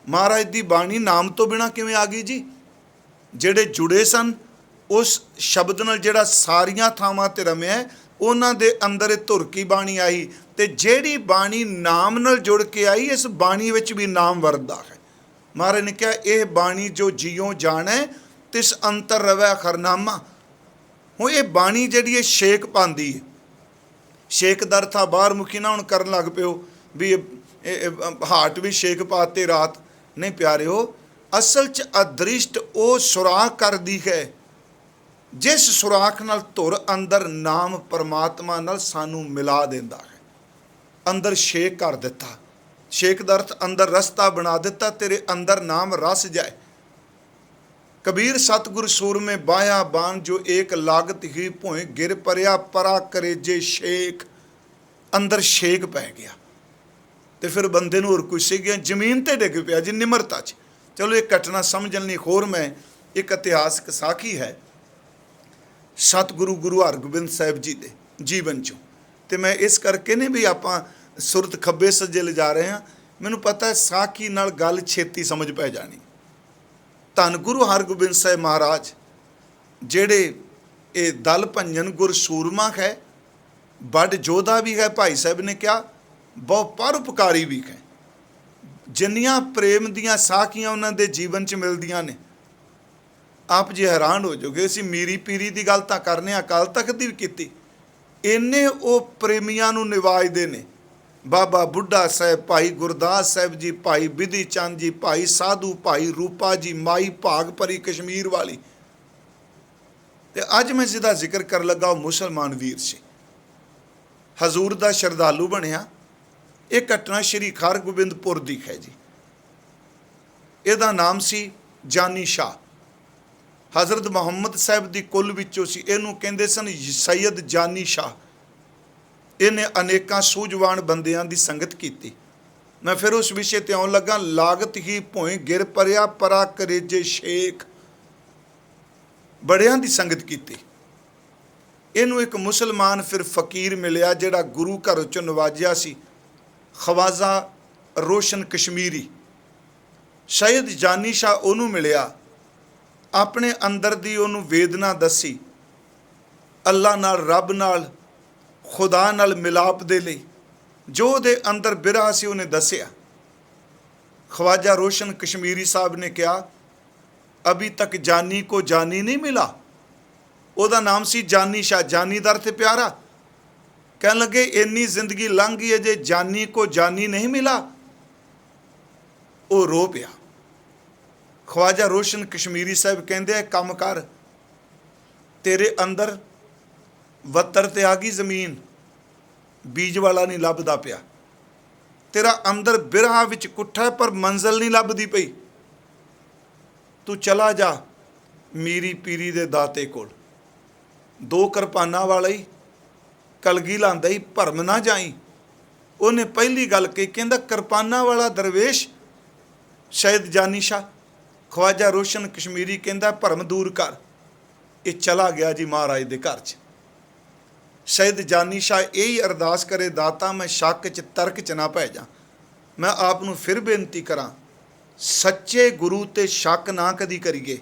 महाराज दी बाणी नाम तो बिना किवें आ गई जी? जिहड़े जुड़े सन उस शब्द नाल जिहड़ा सारियां थावां ते रमिया, उन्हां दे अंदर ये धुर की बाणी आई। ते जिहड़ी बाणी नाम नाल जुड़ के आई, इस बाणी विच भी नाम वरदा है। महाराज ने कहा यह बाणी जो जियों जाने, तिस अंतर रवै खरनामा। हुण ये बाणी जिहड़ी शेक पांदी है, शेक दा अर्थ बाहर मुखी ना हुण करन लग पिओ भी हाट भी शेक पाते रात। नहीं प्यारिओ, असल च अदृष्ट वो सुराख करदी है, जिस सुराख नाल धुर अंदर नाम परमात्मा नाल सानू मिला देंदा है। अंदर शेक कर दिता, शेक दा अर्थ अंदर रस्ता बना दिता, तेरे अंदर नाम रस जाए। कबीर सतगुर सूरमे बाह्या बाण जो एक, लागत ही भोए गिर परया परा करेजे शेक। अंदर शेक पै गया तो फिर बंदे नूं होर कुछ सी गया, जमीन ते डिग पिया जी निमरता च। चलो एक घटना समझण लई होर मैं एक इतिहासक साखी है सतगुरु गुरु हरगोबिंद साहिब जी दे जीवन चों। तो मैं इस करके नहीं भी आपां सुरत खब्बे सज्जे ले जा रहे हैं, मैनूं पता है साखी नाल गल छेती समझ पै जानी। धन गुरु हरगोबिंद साहिब महाराज जेड़े ये दल भंजन गुर सूरमा है, बड़ जोधा भी है, भाई साहब ने कहा बहुत परोपकारी भी है। जिन्नियां प्रेम दियां साखियां उन्हां दे जीवन च मिलदियां ने, आप जी हैरान हो जाओगे। असीं मीरी पीरी की गल तां करने, अकाल तख्त दी भी कीती, ਇੰਨੇ ਉਹ ਪ੍ਰੇਮੀਆਂ ਨੂੰ ਨਿਵਾਜਦੇ ਨੇ। ਬਾਬਾ ਬੁੱਢਾ ਸਾਹਿਬ, ਭਾਈ ਗੁਰਦਾਸ ਸਾਹਿਬ ਜੀ, ਭਾਈ ਬਿਧੀ ਚੰਦ ਜੀ, ਭਾਈ ਸਾਧੂ, ਭਾਈ ਰੂਪਾ ਜੀ, ਮਾਈ ਭਾਗ ਭਰੀ ਕਸ਼ਮੀਰ ਵਾਲੀ। ਤੇ ਅੱਜ ਮੈਂ ਜਿਹਦਾ ਜ਼ਿਕਰ ਕਰਨ ਲੱਗਾ ਉਹ ਮੁਸਲਮਾਨ ਵੀਰ ਸੀ, ਹਜ਼ੂਰ ਦਾ ਸ਼ਰਧਾਲੂ ਬਣਿਆ। ਇਹ ਘਟਨਾ ਸ਼੍ਰੀ ਹਰਗੋਬਿੰਦਪੁਰ ਦੀ ਹੈ ਜੀ। ਇਹਦਾ ਨਾਮ ਸੀ ਜਾਨੀ ਸ਼ਾਹ। ਹਜ਼ਰਤ ਮੁਹੰਮਦ ਸਾਹਿਬ ਦੀ ਕੁੱਲ ਵਿੱਚੋਂ ਸੀ। ਇਹਨੂੰ ਕਹਿੰਦੇ ਸਨ ਸੈਯਦ ਜਾਨੀ ਸ਼ਾਹ। ਇਹਨੇ ਅਨੇਕਾਂ ਸੂਝਵਾਨ ਬੰਦਿਆਂ ਦੀ ਸੰਗਤ ਕੀਤੀ। ਮੈਂ ਫਿਰ ਉਸ ਵਿਸ਼ੇ ਤੇ ਆਉਣ ਲੱਗਾ। ਲਾਗਤ ਹੀ ਭੋਏ ਗਿਰ ਪਰਿਆ ਪਰਾ ਕਰੇਜੇ ਸ਼ੇਖ। ਬੜਿਆਂ ਦੀ ਸੰਗਤ ਕੀਤੀ। ਇਹਨੂੰ ਇੱਕ ਮੁਸਲਮਾਨ ਫਿਰ ਫਕੀਰ ਮਿਲਿਆ ਜਿਹੜਾ ਗੁਰੂ ਘਰ ਚੋਂ ਨਵਾਜਿਆ ਸੀ, ਖਵਾਜਾ ਰੋਸ਼ਨ ਕਸ਼ਮੀਰੀ। ਸੈਯਦ ਜਾਨੀ ਸ਼ਾਹ ਉਹਨੂੰ ਮਿਲਿਆ, ਆਪਣੇ ਅੰਦਰ ਦੀ ਉਹਨੂੰ ਵੇਦਨਾ ਦੱਸੀ, ਅੱਲਾ ਨਾਲ, ਰੱਬ ਨਾਲ, ਖੁਦਾ ਨਾਲ ਮਿਲਾਪ ਦੇ ਲਈ ਜੋ ਉਹਦੇ ਅੰਦਰ ਬਿਰਹਾ ਸੀ ਉਹਨੇ ਦੱਸਿਆ। ਖਵਾਜਾ ਰੋਸ਼ਨ ਕਸ਼ਮੀਰੀ ਸਾਹਿਬ ਨੇ ਕਿਹਾ, ਅਭੀ ਤੱਕ ਜਾਨੀ ਕੋ ਜਾਨੀ ਨਹੀਂ ਮਿਲਾ। ਉਹਦਾ ਨਾਮ ਸੀ ਜਾਨੀ ਸ਼ਾਹ, ਜਾਨੀ ਦਰ ਤੇ ਪਿਆਰਾ। ਕਹਿਣ ਲੱਗੇ ਇੰਨੀ ਜ਼ਿੰਦਗੀ ਲੰਘ ਗਈ ਅਜੇ ਜਾਨੀ ਕੋ ਜਾਨੀ ਨਹੀਂ ਮਿਲਾ। ਉਹ ਰੋ ਪਿਆ। ਖਵਾਜਾ ਰੋਸ਼ਨ ਕਸ਼ਮੀਰੀ ਸਾਹਿਬ ਕਹਿੰਦੇ ਕੰਮ ਕਰ, ਤੇਰੇ ਅੰਦਰ ਵੱਤਰ ਤੇ ਆ ਗਈ ਜ਼ਮੀਨ, ਬੀਜ ਵਾਲਾ ਨਹੀਂ ਲੱਭਦਾ ਪਿਆ। ਤੇਰਾ ਅੰਦਰ ਬਿਰਹਾ ਵਿੱਚ ਕੁੱਠਾ ਪਰ ਮੰਜ਼ਲ ਨਹੀਂ ਲੱਭਦੀ ਪਈ। ਤੂੰ ਚਲਾ ਜਾ ਮੀਰੀ ਪੀਰੀ ਦੇ ਦਾਤੇ ਕੋਲ। ਦੋ ਕਿਰਪਾਨਾਂ ਵਾਲਾ ਹੀ ਕਲਗੀ ਲਾਂਦਾ ਹੀ, ਭਰਮ ਨਾ ਜਾਈ। ਉਹਨੇ ਪਹਿਲੀ ਗੱਲ ਕਹੀ, ਕਹਿੰਦਾ ਕਿਰਪਾਨਾਂ ਵਾਲਾ ਦਰਵੇਸ਼ ਸੈਯਦ ਜਾਨੀ ਸ਼ਾਹ। ਖਵਾਜਾ ਰੋਸ਼ਨ ਕਸ਼ਮੀਰੀ ਕਹਿੰਦਾ ਭਰਮ ਦੂਰ ਕਰ। ਇਹ ਚਲਾ ਗਿਆ ਜੀ ਮਹਾਰਾਜ ਦੇ ਘਰ 'ਚ। ਸੈਯਦ ਜਾਨੀ ਸ਼ਾਹ ਇਹੀ ਅਰਦਾਸ ਕਰੇ, ਦਾਤਾ ਮੈਂ ਸ਼ੱਕ 'ਚ ਤਰਕ 'ਚ ਨਾ ਪੈ ਜਾ। ਮੈਂ ਆਪ ਨੂੰ ਫਿਰ ਬੇਨਤੀ ਕਰਾਂ, ਸੱਚੇ ਗੁਰੂ ਤੇ ਸ਼ੱਕ ਨਾ ਕਦੀ ਕਰੀਏ।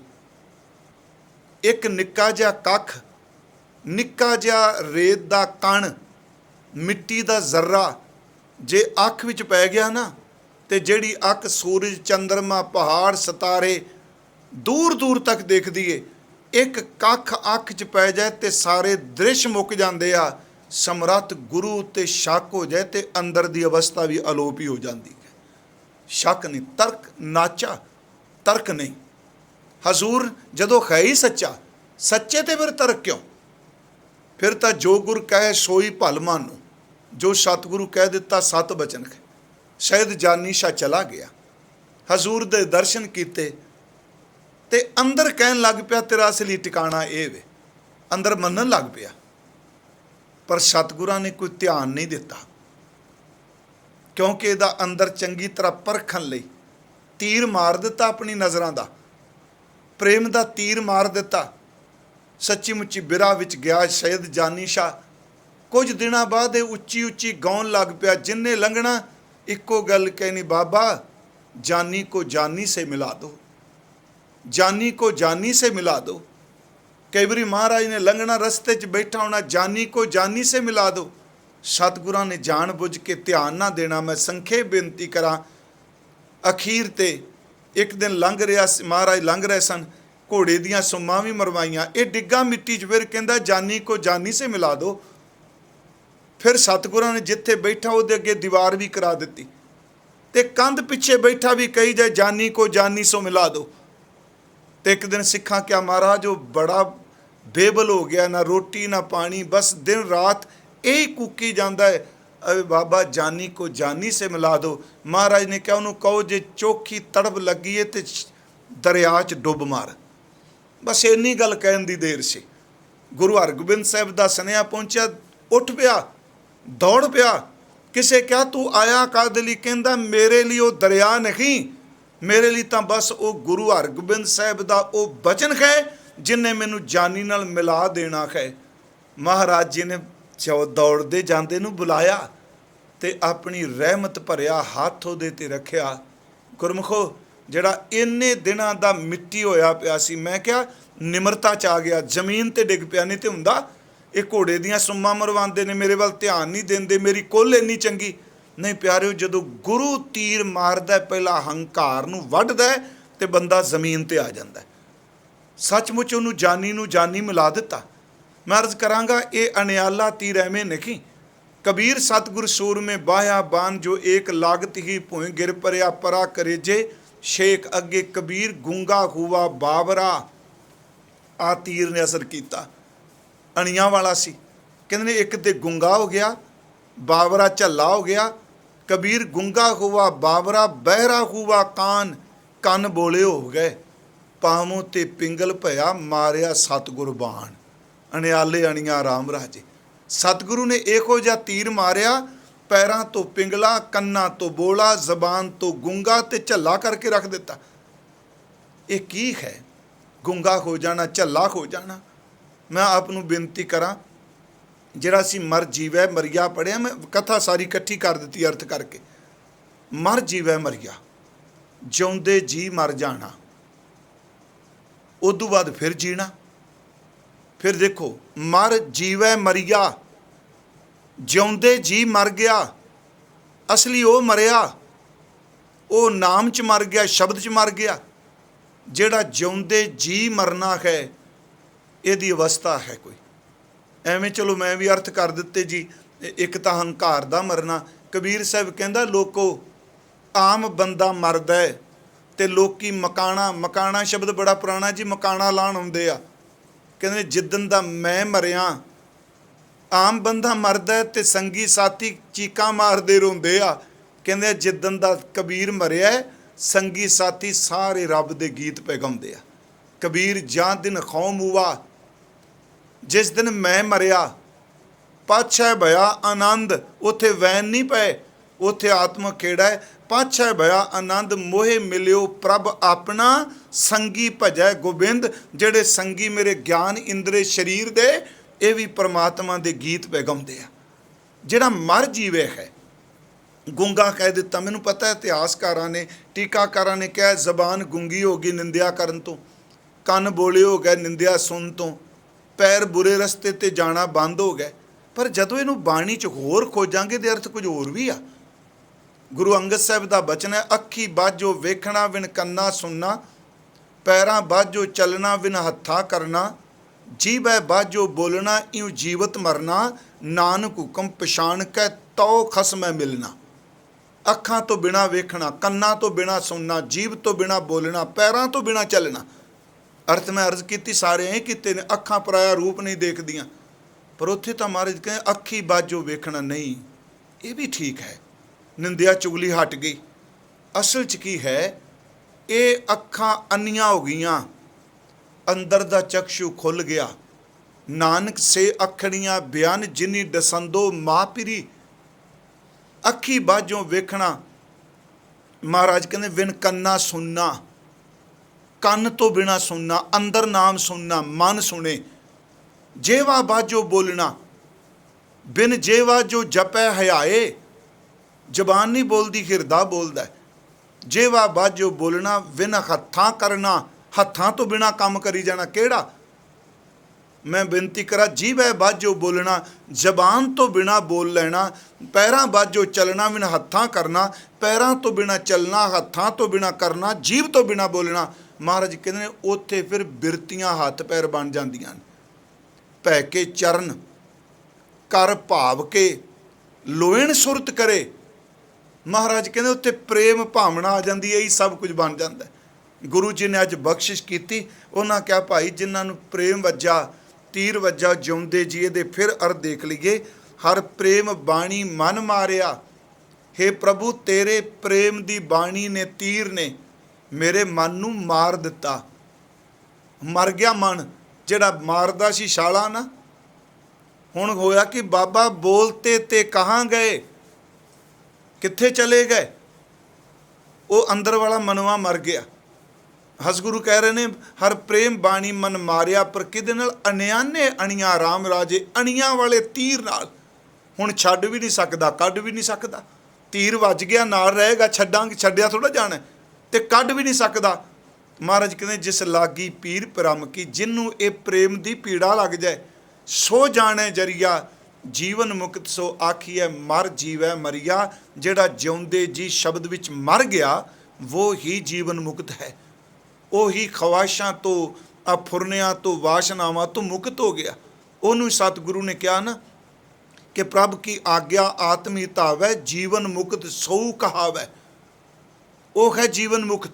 ਇੱਕ ਨਿੱਕਾ ਜਿਹਾ ਕੱਖ, ਨਿੱਕਾ ਜਿਹਾ ਰੇਤ ਦਾ ਕਣ, ਮਿੱਟੀ ਦਾ ਜ਼ਰਾ ਜੇ ਅੱਖ ਵਿੱਚ ਪੈ ਗਿਆ ਨਾ, ਤੇ ਜਿਹੜੀ ਅੱਖ ਸੂਰਜ, ਚੰਦਰਮਾ, ਪਹਾੜ, ਸਿਤਾਰੇ ਦੂਰ ਦੂਰ ਤੱਕ ਦੇਖਦੀ ਏ, ਇੱਕ ਕੱਖ ਅੱਖ 'ਚ ਪੈ ਜਾਏ ਤੇ ਸਾਰੇ ਦ੍ਰਿਸ਼ ਮੁੱਕ ਜਾਂਦੇ ਆ। ਸਮਰੱਥ ਗੁਰੂ ਉੱਤੇ ਸ਼ੱਕ ਹੋ ਜਾਏ ਤੇ ਅੰਦਰ ਦੀ ਅਵਸਥਾ ਵੀ ਅਲੋਪ ਹੀ ਹੋ ਜਾਂਦੀ ਹੈ। ਸ਼ੱਕ ਨਹੀਂ, ਤਰਕ ਨਾਚਾ, ਤਰਕ ਨਹੀਂ। ਹਜ਼ੂਰ ਜਦੋਂ ਹੈ ਹੀ ਸੱਚਾ, ਸੱਚੇ ਤੇ ਫਿਰ ਤਰਕ ਕਿਉਂ? ਫਿਰ ਤਾਂ ਜੋ ਗੁਰ ਕਹੇ ਸੋਈ ਭਲ ਮਾਨੋ, ਜੋ ਸਤਿਗੁਰੂ ਕਹਿ ਦਿੱਤਾ ਸਤ ਬਚਨ ਹੈ। ਸੈਯਦ ਜਾਨੀ ਸ਼ਾਹ ਚਲਾ ਗਿਆ, ਹਜ਼ੂਰ ਦੇ ਦਰਸ਼ਨ ਕੀਤੇ ਤੇ ਅੰਦਰ ਕਹਿਣ ਲੱਗ ਪਿਆ ਤੇਰਾ ਅਸਲੀ ਟਿਕਾਣਾ ਇਹ ਵੇ। ਅੰਦਰ ਮੰਨਣ ਲੱਗ ਪਿਆ, ਪਰ ਸਤਿਗੁਰਾਂ ਨੇ ਕੋਈ ਧਿਆਨ ਨਹੀਂ ਦਿੱਤਾ, ਕਿਉਂਕਿ ਇਹਦਾ ਅੰਦਰ ਚੰਗੀ ਤਰ੍ਹਾਂ ਪਰਖਣ ਲਈ ਤੀਰ ਮਾਰ ਦਿੱਤਾ। ਆਪਣੀ ਨਜ਼ਰਾਂ ਦਾ ਪ੍ਰੇਮ ਦਾ ਤੀਰ ਮਾਰ ਦਿੱਤਾ। ਸੱਚੀ ਮੁੱਚੀ ਬਿਰਹਾ ਵਿੱਚ ਗਿਆ ਸੈਯਦ ਜਾਨੀ ਸ਼ਾਹ। ਕੁਝ ਦਿਨਾਂ ਬਾਅਦ ਇਹ ਉੱਚੀ ਉੱਚੀ ਗਾਉਣ ਲੱਗ ਪਿਆ। ਜਿੰਨੇ ਲੰਘਣਾ ਇੱਕੋ ਗੱਲ ਕਹਿਣੀ, ਬਾਬਾ ਜਾਨੀ ਕੋ ਜਾਨੀ ਸੇ ਮਿਲਾ ਦੋ, ਜਾਨੀ ਕੋ ਜਾਨੀ ਸੇ ਮਿਲਾ ਦੋ। ਕਈ ਵਾਰੀ ਮਹਾਰਾਜ ਨੇ ਲੰਘਣਾ, ਰਸਤੇ 'ਚ ਬੈਠਾ ਹੋਣਾ, ਜਾਨੀ ਕੋ ਜਾਨੀ ਸੇ ਮਿਲਾ ਦੋ। ਸਤਿਗੁਰਾਂ ਨੇ ਜਾਣ ਬੁੱਝ ਕੇ ਧਿਆਨ ਨਾ ਦੇਣਾ। ਮੈਂ ਸੰਖੇਪ ਬੇਨਤੀ ਕਰਾਂ, ਅਖੀਰ ਤੇ ਇੱਕ ਦਿਨ ਲੰਘ ਰਿਹਾ, ਮਹਾਰਾਜ ਲੰਘ ਰਹੇ ਸਨ, ਘੋੜੇ ਦੀਆਂ ਸੁੰਮਾਂ ਵੀ ਮਰਵਾਈਆਂ। ਇਹ ਡਿੱਗਾ ਮਿੱਟੀ 'ਚ, ਫਿਰ ਕਹਿੰਦਾ ਜਾਨੀ ਕੋ ਜਾਨੀ ਸੇ ਮਿਲਾ ਦੋ। ਫਿਰ ਸਤਿਗੁਰਾਂ ਨੇ ਜਿੱਥੇ ਬੈਠਾ ਉਹਦੇ ਅੱਗੇ ਦੀਵਾਰ ਵੀ ਕਰਾ ਦਿੱਤੀ ਤੇ ਕੰਧ ਪਿੱਛੇ ਬੈਠਾ ਵੀ ਕਹੀ ਜਾਏ ਜਾਨੀ ਕੋ ਜਾਨੀ ਸੋ ਮਿਲਾ ਦੋ। ਤੇ ਇੱਕ ਦਿਨ ਸਿੱਖਾਂ ਕਿਹਾ, ਮਹਾਰਾਜ ਉਹ ਬੜਾ ਬੇਬਲ ਹੋ ਗਿਆ, ਨਾ ਰੋਟੀ ਨਾ ਪਾਣੀ, ਬਸ ਦਿਨ ਰਾਤ ਇਹੀ ਕੂਕੀ ਜਾਂਦਾ ਹੈ, ਅਰੇ ਬਾਬਾ ਜਾਨੀ ਕੋ ਜਾਨੀ ਸੇ ਮਿਲਾ ਦੋ। ਮਹਾਰਾਜ ਨੇ ਕਿਹਾ ਉਹਨੂੰ ਕਹੋ ਜੇ ਚੋਖੀ ਤੜਪ ਲੱਗੀ ਹੈ ਤੇ ਦਰਿਆ 'ਚ ਡੁੱਬ ਮਾਰ। ਬਸ ਇੰਨੀ ਗੱਲ ਕਹਿਣ ਦੀ ਦੇਰ ਸੀ। ਗੁਰੂ ਹਰਗੋਬਿੰਦ ਸਾਹਿਬ ਦਾ ਸੁਨੇਹਾ ਪਹੁੰਚਿਆ, ਉੱਠ ਪਿਆ, ਦੌੜ ਪਿਆ। ਕਿਸੇ ਕਿਹਾ ਤੂੰ ਆਇਆ ਕਾਹਦੇ ਲਈ? ਕਹਿੰਦਾ ਮੇਰੇ ਲਈ ਉਹ ਦਰਿਆ ਨਹੀਂ, ਮੇਰੇ ਲਈ ਤਾਂ ਬਸ ਉਹ ਗੁਰੂ ਹਰਗੋਬਿੰਦ ਸਾਹਿਬ ਦਾ ਉਹ ਬਚਨ ਹੈ ਜਿਨਨੇ ਮੈਨੂੰ ਜਾਨੀ ਨਾਲ ਮਿਲਾ ਦੇਣਾ ਹੈ। ਮਹਾਰਾਜ ਜੀ ਨੇ ਦੌੜਦੇ ਜਾਂਦੇ ਨੂੰ ਬੁਲਾਇਆ ਤੇ ਆਪਣੀ ਰਹਿਮਤ ਭਰਿਆ ਹੱਥ ਉਹਦੇ ਤੇ ਰੱਖਿਆ। ਗੁਰਮੁਖੋ, ਜਿਹੜਾ ਇੰਨੇ ਦਿਨਾਂ ਦਾ ਮਿੱਟੀ ਹੋਇਆ ਪਿਆ ਸੀ, ਮੈਂ ਕਿਹਾ ਨਿਮਰਤਾ 'ਚ ਆ ਗਿਆ, ਜ਼ਮੀਨ ਤੇ ਡਿੱਗ ਪਿਆ। ਨਹੀਂ ਤੇ ਹੁੰਦਾ ਇਹ ਘੋੜੇ ਦੀਆਂ ਸੁੰਮਾਂ ਮਰਵਾਉਂਦੇ ਨੇ, ਮੇਰੇ ਵੱਲ ਧਿਆਨ ਨਹੀਂ ਦਿੰਦੇ, ਮੇਰੀ ਕੁੱਲ ਇੰਨੀ ਚੰਗੀ ਨਹੀਂ। ਪਿਆਰਿਓ, ਜਦੋਂ ਗੁਰੂ ਤੀਰ ਮਾਰਦਾ, ਪਹਿਲਾਂ ਹੰਕਾਰ ਨੂੰ ਵੱਢਦਾ ਤੇ ਬੰਦਾ ਜ਼ਮੀਨ ਤੇ ਆ ਜਾਂਦਾ। ਸੱਚਮੁੱਚ ਉਹਨੂੰ ਜਾਨੀ ਨੂੰ ਜਾਨੀ ਮਿਲਾ ਦਿੱਤਾ। मैं अर्ज करांगा ये अनियाला तीर एवें नहीं। कबीर सतगुर सूर में बाया बान जो एक लागत ही भूए गिर परया परा करे जे शेख अगे कबीर गूंगा हुआ बाबरा। आ तीर ने असर किया। अणिया वाला सी, कहते एक तो गूंगा हो गया, बाबरा झल्ला हो गया। कबीर गूंगा हुआ बाबरा बहरा हुआ कान, कन बोले हो गए। पावों ते पिंगल भया मारिया सतगुर बाण। अनियाले अणिया राम राजे। सतगुरु ने इहो जिहा तीर मारिया, पैरां तो पिंगला, कन्ना तो बोला, जबान तो गूंगा ते झल्ला करके रख दिता। ये की है? गूंगा हो जाना, झल्ला हो जाना। मैं आपनूं बेनती करा, जिहड़ा असीं मर जीवै मरिया पढ़िया, मैं कथा सारी इकट्ठी कर दी अर्थ करके। मर जीवै मरिया, जिउंदे जी मर जाना, उदों बाद फिर जीना। फिर देखो, मर जीवै मरिया, जिउंदे जी मर गया। असली वो मरिया, वो नाम च मर गया, शब्द च मर गया। जिहड़ा जिउंदे जी मरना है, इहदी अवस्था है कोई। एवें चलो मैं भी अर्थ कर दिते जी। एक तो हंकार दा मरना। कबीर साहब कहंदा लोको आम बंदा मरदा है ते लोकी मकाना, मकाना शब्द बड़ा पुराना जी, मकाना लाण आउंदे आ। कहंदे जिद्दन दा मैं मरिया, आम बंदा मरदा है ते संगी साथी चीकां मारदे रोंदे आ। कहंदे जिद्दन दा कबीर मरिया है, संगी साथी सारे रब दे गीत पे गाउंदे आ। कबीर जां दिन खौम हुआ, जिस दिन मैं मरिया, पाछै भया आनंद। उथे वैन नहीं पे, उथे आत्मा खेड़ा है। पाछै भया आनंद मोहे मिलियो प्रभ अपना, संगी भजै गोबिंद। जेड़े संगी मेरे ज्ञान इंद्रे शरीर दे, ये भी परमात्मा दे गीत पे गाउंदे आ। जिहड़ा मर जीवे है, गूंगा कह दिता। मैनू पता है इतिहासकारां ने, टीकाकारां ने कहा जबान गूंगी हो गई निंदिया करन तो, कन बोले हो गए निंदिया सुन तो, पैर बुरे रस्ते ते जाना बंद हो गए। पर जदों इनू बाणी च होर खोजांगे तो अर्थ कुछ होर भी आ। गुरु अंगद साहब का बचन है, अखी बाझो वेखना विन कन्ना सुनना, पैरां बाझो चलना विन हत्था करना, जीवै बाझो बोलना इं जीवत मरना, नानक हुक्म पछाण कै तो खसमै मिलना। अखां तो बिना वेखना, कन्ना तो बिना सुनना, जीव तो बिना बोलना, पैरां तो बिना चलना। अर्थ मैं अर्ज की सारे ही किते ने। अखां पराया रूप नहीं देखदियां, पर उत्थे तो महाराज कहें अखी बाझो वेखना नहीं। ये भी ठीक है, निंदिया चुगली हट गई। असल च की है, ये अखां अन्नियां हो गईयां, अंदर दा चक्षु खुल गया। नानक से अखड़ियां बयान जिनी दसंदो मापिरी। अखी बाझों वेखना, महाराज कहते विन कन्ना सुनना, कन तो बिना सुनना, अंदर नाम सुनना, मन सुने। जेवा बाझो बोलना, बिन जेवा जो जपै हयाए। जबान नहीं बोलती, हिरदा बोलदा है। जेवा बाझो बोलना विन हत्थां करना, हत्थां तो बिना काम करी जाना। केड़ा? मैं बेनती करा, जीभ है बाझो बोलना, जबान तो बिना बोल लेना। पैरां बाझो चलना विन हत्थां करना, पैरां तो बिना चलना, हत्थां तो बिना करना, जीभ तो बिना बोलना। महाराज कहते हैं उत्थे फिर बिरतियां हत्थ पैर बन जांदियां। पै के चरण कर भाव के लोएण सुरत करे। महाराज कहते उत्थे प्रेम भावना आ जाती है, यही सब कुछ बन जाता है। गुरु जी ने अज बख्शिश की, उन्होंने कहा भाई जिन्होंने प्रेम वज्जा, तीर वज्जा जिउंदे जी दे। फिर अर्थ देख लीए, हर प्रेम बाणी मन मारिया। हे प्रभु तेरे प्रेम दी बाणी ने, तीर ने मेरे मन नूं मार दिता। मर गया मन, जिहड़ा मारदा सी शाला ना। हुण होया कि बाबा बोलते ते कहाँ गए, कित्थे चले गए? वो अंदर वाला मनवा मर गया। हसगुरु कह रहे ने हर प्रेम बाणी मन मारिया, पर किहदे नाल? अनियाने अणिया राम राजे। अणिया वाले तीर नाल। हुण छड्ड भी नहीं सकदा, कढ भी नहीं सकदा। तीर वज गया, नाल रहेगा, छड्डांगे, छड्डिया थोड़ा जाना ते कढ भी नहीं सकदा। महाराज कहते जिस लागी पीर परम की, जिन्हों ये प्रेम की पीड़ा लग जाए, सो जाने जरिया जीवन मुक्त सो आखिए मर जीवै मरिया। जिहड़ा जिउंदे जी शब्द विच मर गया, वो ही जीवन मुक्त है। वो ही ख्वाहिशां तो, अफुरनियां तो, वासनावां तो मुक्त हो गया। ਉਹਨੂੰ ਸਤਿਗੁਰੂ ਨੇ ਕਿਹਾ ਨਾ ਕਿ ਪ੍ਰਭ ਕੀ ਆਗਿਆ ਆਤਮੀ ਧਾਵੈ, ਜੀਵਨ ਮੁਕਤ ਸਉ ਕਹਾਵੈ। ਉਹ ਹੈ ਜੀਵਨ ਮੁਕਤ।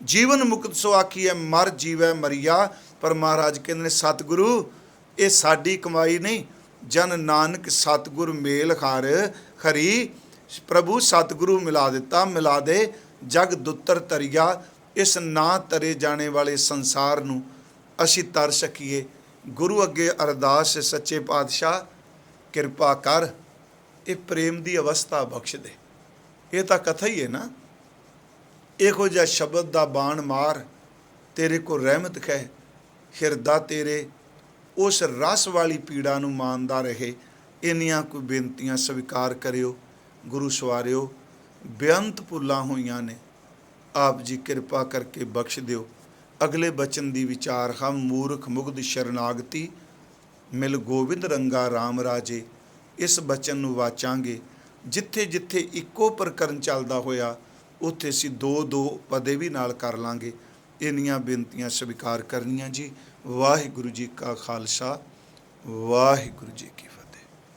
ਜੀਵਨ ਮੁਕਤ ਸੋ ਆਖੀਐ, ਮਰ ਜੀਵੈ ਮਰੀਆ। ਪਰ ਮਹਾਰਾਜ ਕਹਿੰਦੇ ਨੇ ਸਤਿਗੁਰੂ ਇਹ ਸਾਡੀ ਕਮਾਈ ਨਹੀਂ, ਜਨ ਨਾਨਕ ਸਤਿਗੁਰ ਮੇਲ ਹਰ ਹਰੀ। ਪ੍ਰਭੂ ਸਤਿਗੁਰੂ ਮਿਲਾ ਦਿੱਤਾ, ਮਿਲਾ ਦੇ ਜਗ ਦੁੱਤਰ ਤਰੀਆ। ਇਸ ਨਾ ਤਰੇ ਜਾਣੇ ਵਾਲੇ ਸੰਸਾਰ ਨੂੰ ਅਸੀਂ ਤਰ ਸਕੀਏ। ਗੁਰੂ ਅੱਗੇ ਅਰਦਾਸ, ਸੱਚੇ ਪਾਤਸ਼ਾਹ ਕਿਰਪਾ ਕਰ, ਇਹ ਪ੍ਰੇਮ ਦੀ ਅਵਸਥਾ ਬਖਸ਼ ਦੇ। ਇਹ ਤਾਂ ਕਥਾ ਹੀ ਹੈ ਨਾ। ਇਹੋ ਜਿਹਾ ਸ਼ਬਦ ਦਾ ਬਾਣ ਮਾਰ, ਤੇਰੇ ਕੋ ਰਹਿਮਤ ਖੈ, ਹਿਰਦਾ ਤੇਰੇ ਉਸ ਰਸ ਵਾਲੀ ਪੀੜਾ ਨੂੰ ਮਾਣਦਾ ਰਹੇ। ਇੰਨੀਆਂ ਕੋਈ ਬੇਨਤੀਆਂ ਸਵੀਕਾਰ ਕਰਿਓ। ਗੁਰੂ ਸਵਾਰਿਓ, ਬੇਅੰਤ ਭੁੱਲਾਂ ਹੋਈਆਂ ਨੇ, ਆਪ ਜੀ ਕਿਰਪਾ ਕਰਕੇ ਬਖਸ਼ ਦਿਓ। ਅਗਲੇ ਬਚਨ ਦੀ ਵਿਚਾਰ ਹਮ ਮੂਰਖ ਮੁਗਧ ਸ਼ਰਨਾਗਤੀ, ਮਿਲ ਗੋਬਿੰਦ ਰੰਗਾ ਰਾਮ ਰਾਜੇ। ਇਸ ਬਚਨ ਨੂੰ ਵਾਚਾਂਗੇ। ਜਿੱਥੇ ਜਿੱਥੇ ਇੱਕੋ ਪ੍ਰਕਰਨ ਚੱਲਦਾ ਹੋਇਆ ਉੱਥੇ ਅਸੀਂ ਦੋ ਦੋ ਪਦੇ ਵੀ ਨਾਲ ਕਰ ਲਾਂਗੇ। ਇੰਨੀਆਂ ਬੇਨਤੀਆਂ ਸਵੀਕਾਰ ਕਰਨੀਆਂ ਜੀ। ਵਾਹਿਗੁਰੂ ਜੀ ਕਾ ਖਾਲਸਾ, ਵਾਹਿਗੁਰੂ ਜੀ ਕੀ ਫਤਿਹ।